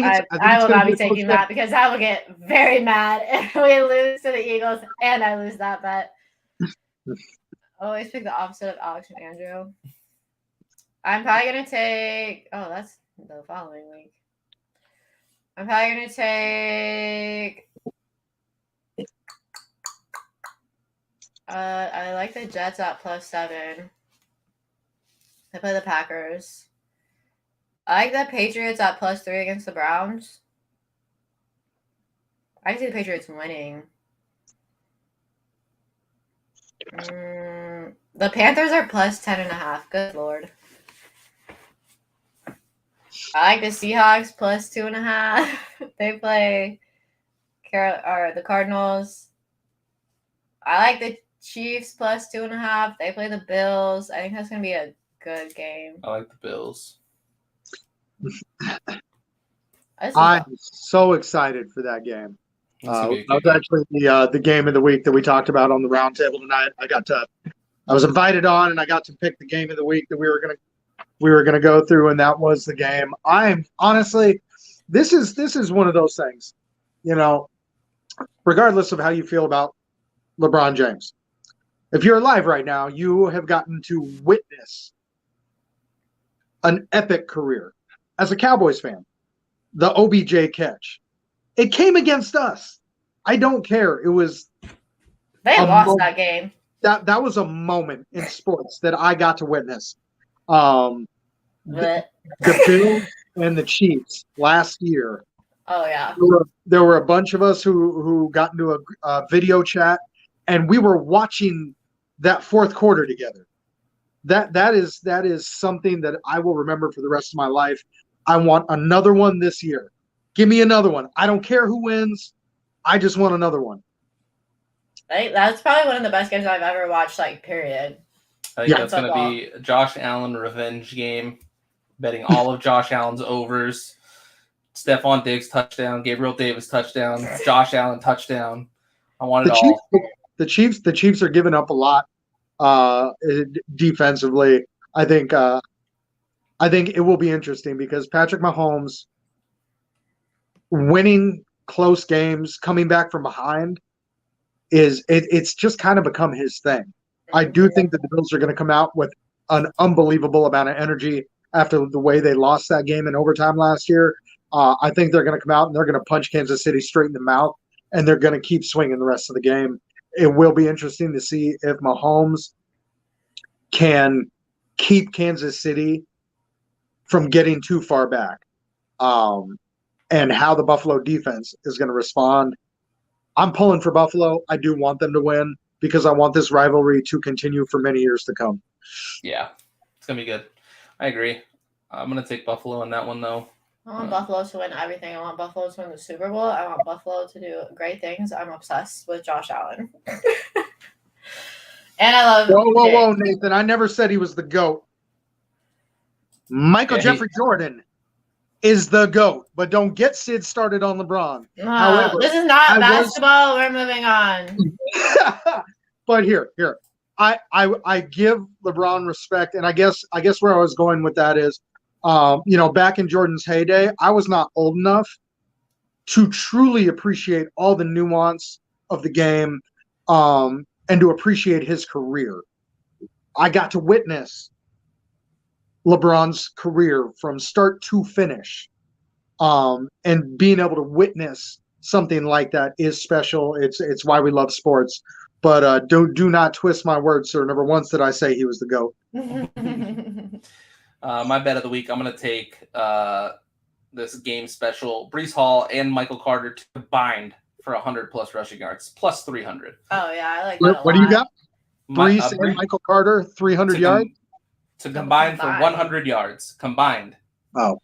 not be taking that because I will get very mad if we lose to the Eagles and I lose that bet. Always pick the opposite of Alex and Andrew. I'm probably going to take... Oh, that's the following week. I'm probably going to take... I like the Jets at +7. I play the Packers. I like the Patriots at +3 against the Browns. I can see the Patriots winning. The Panthers are +10.5. Good Lord. I like the Seahawks +2.5. They play the Cardinals. I like the Chiefs plus 2.5. They play the Bills. I think that's gonna be a good game. I like the Bills. I'm so excited for that game. It's gonna be a That good was game. actually the game of the week that we talked about on the roundtable tonight. I was invited on, and I got to pick the game of the week that we were gonna go through, and that was the game. I'm honestly, this is one of those things, regardless of how you feel about LeBron James. If you're alive right now, you have gotten to witness an epic career. As a Cowboys fan, the OBJ catch, it came against us. I don't care. It was They lost that game. That was a moment in sports that I got to witness. The Bills and the Chiefs last year. Oh yeah. There were a bunch of us who got into a video chat, and we were watching that fourth quarter together. That is something that I will remember for the rest of my life. I want another one this year. Give me another one. I don't care who wins. I just want another one. That's probably one of the best games I've ever watched, period. I think that's going to be a Josh Allen revenge game. Betting all of Josh Allen's overs. Stephon Diggs touchdown. Gabriel Davis touchdown. Josh Allen touchdown. I want it all. The Chiefs are giving up a lot defensively. I think it will be interesting because Patrick Mahomes winning close games, coming back from behind, it's just kind of become his thing. I do think that the Bills are going to come out with an unbelievable amount of energy after the way they lost that game in overtime last year. I think they're going to come out and they're going to punch Kansas City straight in the mouth, and they're going to keep swinging the rest of the game. It will be interesting to see if Mahomes can keep Kansas City from getting too far back, and how the Buffalo defense is going to respond. I'm pulling for Buffalo. I do want them to win because I want this rivalry to continue for many years to come. Yeah, it's going to be good. I agree. I'm going to take Buffalo in that one, though. I want Buffalo to win everything. I want Buffalo to win the Super Bowl. I want Buffalo to do great things. I'm obsessed with Josh Allen. And I love Whoa, Nathan. I never said he was the GOAT. Michael Jeffrey Jordan is the GOAT, but don't get Sid started on LeBron. However, this is not basketball. We're moving on. But here. I give LeBron respect, and I guess where I was going with that is, back in Jordan's heyday, I was not old enough to truly appreciate all the nuance of the game, and to appreciate his career. I got to witness LeBron's career from start to finish, and being able to witness something like that is special. It's why we love sports. But do not twist my words, sir. Never once did I say he was the GOAT. My bet of the week, I'm going to take this game special, Breece Hall and Michael Carter combined for 100-plus rushing yards, plus 300. Oh, yeah, I like that a What do you got? Breece and Michael Carter, 300 yards? To combine for 100 yards, combined. Oh.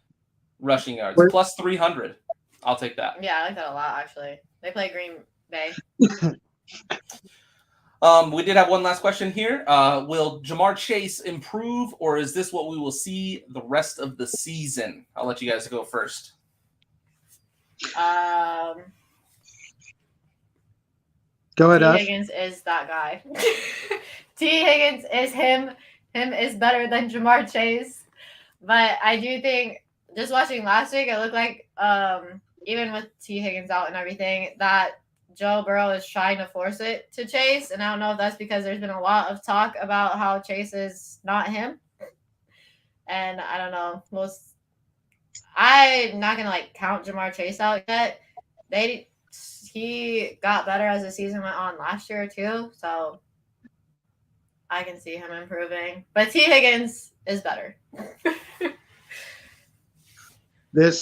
Rushing yards, plus 300. I'll take that. Yeah, I like that a lot, actually. They play Green Bay. We did have one last question here. Will Jamar Chase improve, or is this what we will see the rest of the season? I'll let you guys go first. Go ahead, T. Higgins is that guy. T. Higgins is him. Him is better than Jamar Chase. But I do think, just watching last week, it looked like, even with T. Higgins out and everything, that Joe Burrow is trying to force it to Chase. And I don't know if that's because there's been a lot of talk about how Chase is not him. And I don't know. I'm not going to count Jamar Chase out yet. He got better as the season went on last year too. So I can see him improving. But T. Higgins is better. This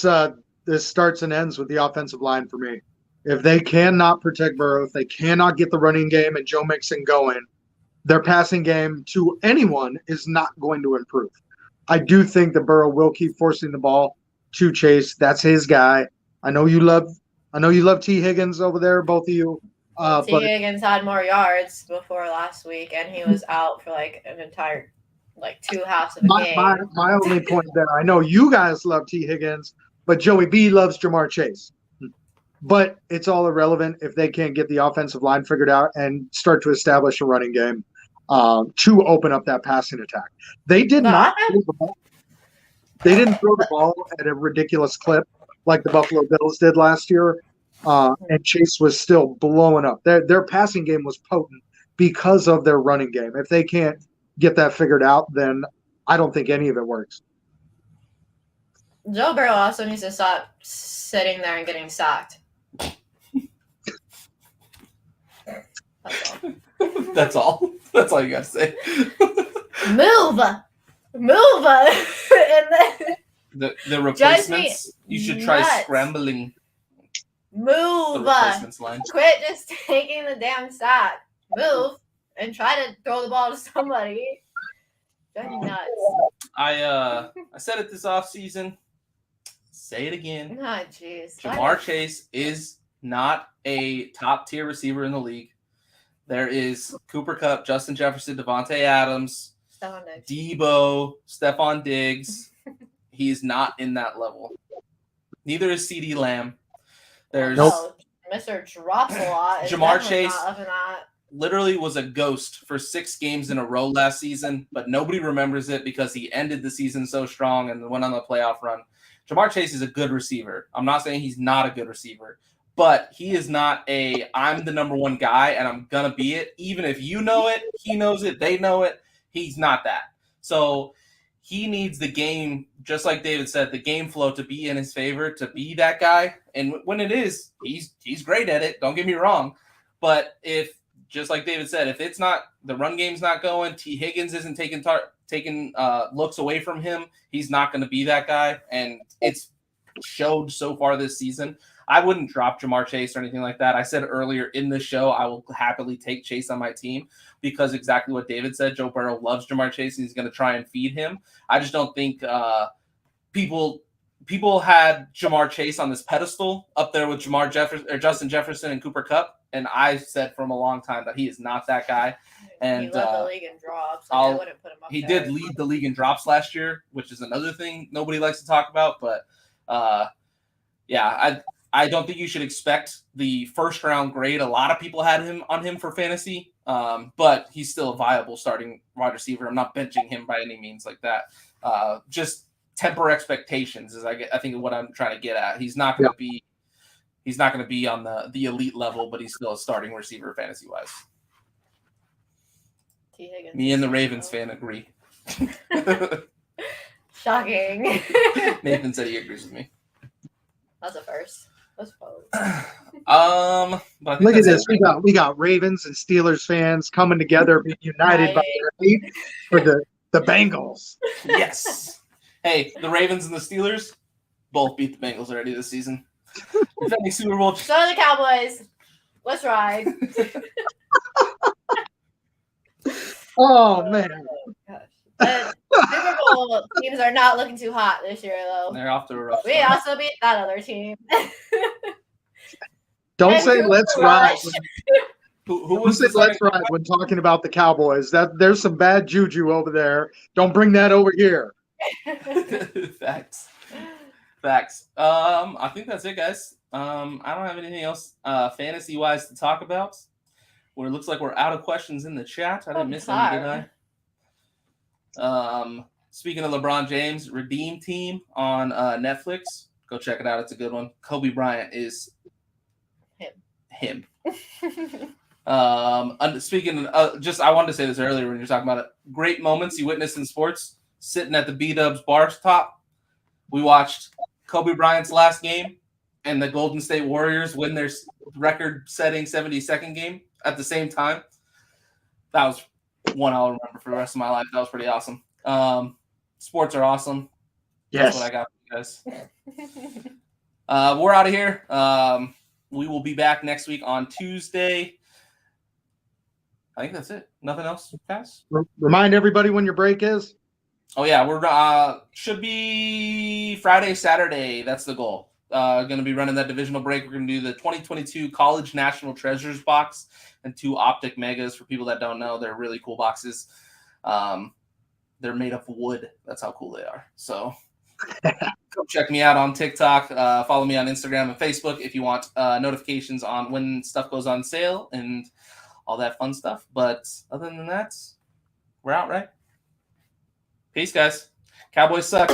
starts and ends with the offensive line for me. If they cannot protect Burrow, if they cannot get the running game and Joe Mixon going, their passing game to anyone is not going to improve. I do think that Burrow will keep forcing the ball to Chase. That's his guy. I know you love T. Higgins over there, both of you. T. But Higgins had more yards before last week, and he was out for like an entire, like 2 halves of a game. my only point there, I know you guys love T. Higgins, but Joey B loves Jamar Chase. But it's all irrelevant if they can't get the offensive line figured out and start to establish a running game to open up that passing attack. They did not throw the ball. They didn't throw the ball at a ridiculous clip like the Buffalo Bills did last year, and Chase was still blowing up. Their passing game was potent because of their running game. If they can't get that figured out, then I don't think any of it works. Joe Burrow also needs to stop sitting there and getting sacked. That's all. That's all you got to say. Move. And then The replacements, you should try nuts. scrambling the move. replacements line. Quit just taking the damn sack. Move and try to throw the ball to somebody. That's nuts. I said it this offseason. Say it again. Oh, jeez. Jamar Chase is not a top tier receiver in the league. There is Cooper Kupp, Justin Jefferson, Devontae Adams, Debo, Stephon Diggs. He's not in that level. Neither is CeeDee Lamb. There's Mr. Drops a lot. Jamar Chase literally was a ghost for 6 games in a row last season, but nobody remembers it because he ended the season so strong and went on the playoff run. Jamar Chase is a good receiver. I'm not saying he's not a good receiver, but he is not I'm the number one guy and I'm going to be it. Even if you know it, he knows it, they know it. He's not that. So he needs the game, just like David said, the game flow to be in his favor, to be that guy. And when it is, he's great at it. Don't get me wrong. But if, just like David said, if it's not, the run game's not going, T. Higgins isn't taking looks away from him, he's not going to be that guy. And it's showed so far this season. I wouldn't drop Jamar Chase or anything like that. I said earlier in the show, I will happily take Chase on my team because exactly what David said, Joe Burrow loves Jamar Chase and he's going to try and feed him. I just don't think people had Jamar Chase on this pedestal up there with Justin Jefferson and Cooper Kupp. And I said from a long time that he is not that guy. And he led the league in drops. I wouldn't put him up he there. did lead the league in drops last year, which is another thing nobody likes to talk about. But I don't think you should expect the first round grade. A lot of people had him for fantasy, but he's still a viable starting wide receiver. I'm not benching him by any means like that. Just temper expectations is I think what I'm trying to get at. He's not going to be. He's not going to be on the elite level, but he's still a starting receiver fantasy wise. T. Higgins. Me and the Ravens fan agree. Shocking. Nathan said he agrees with me. That's a first. That's close. But look at this. We got Ravens and Steelers fans coming together, being united by their hate for the Bengals. Yes. Hey, the Ravens and the Steelers both beat the Bengals already this season. Defending Super Bowl. So are the Cowboys. Let's ride. Oh man. Gosh. The Super Bowl teams are not looking too hot this year, though. They're off to a rough We start. also beat that other team. Don't And say Cooper let's ride. Rush. Who was this? Let's ride when talking about the Cowboys. There's some bad juju over there. Don't bring that over here. Facts. I think that's it, guys. I don't have anything else fantasy wise to talk about. Where it looks like we're out of questions in the chat. I didn't miss any, did I? Speaking of LeBron James, Redeem Team on Netflix. Go check it out. It's a good one. Kobe Bryant is him. Speaking of, I wanted to say this earlier when you were talking about it. Great moments you witnessed in sports. Sitting at the B-Dubs bar top, we watched Kobe Bryant's last game and the Golden State Warriors win their record-setting 72nd game at the same time. That was one I'll remember for the rest of my life. That was pretty awesome. Sports are awesome. Yes. That's what I got for you guys. We're out of here. We will be back next week on Tuesday. I think that's it. Nothing else, Cass? Remind everybody when your break is. Oh yeah, we're should be Friday, Saturday. That's the goal. going to be running that divisional break. We're going to do the 2022 College National Treasures box and 2 Optic Megas. For people that don't know, they're really cool boxes. They're made of wood. That's how cool they are. So come check me out on TikTok. Follow me on Instagram and Facebook if you want notifications on when stuff goes on sale and all that fun stuff. But other than that, we're out, right? Peace, guys. Cowboys suck.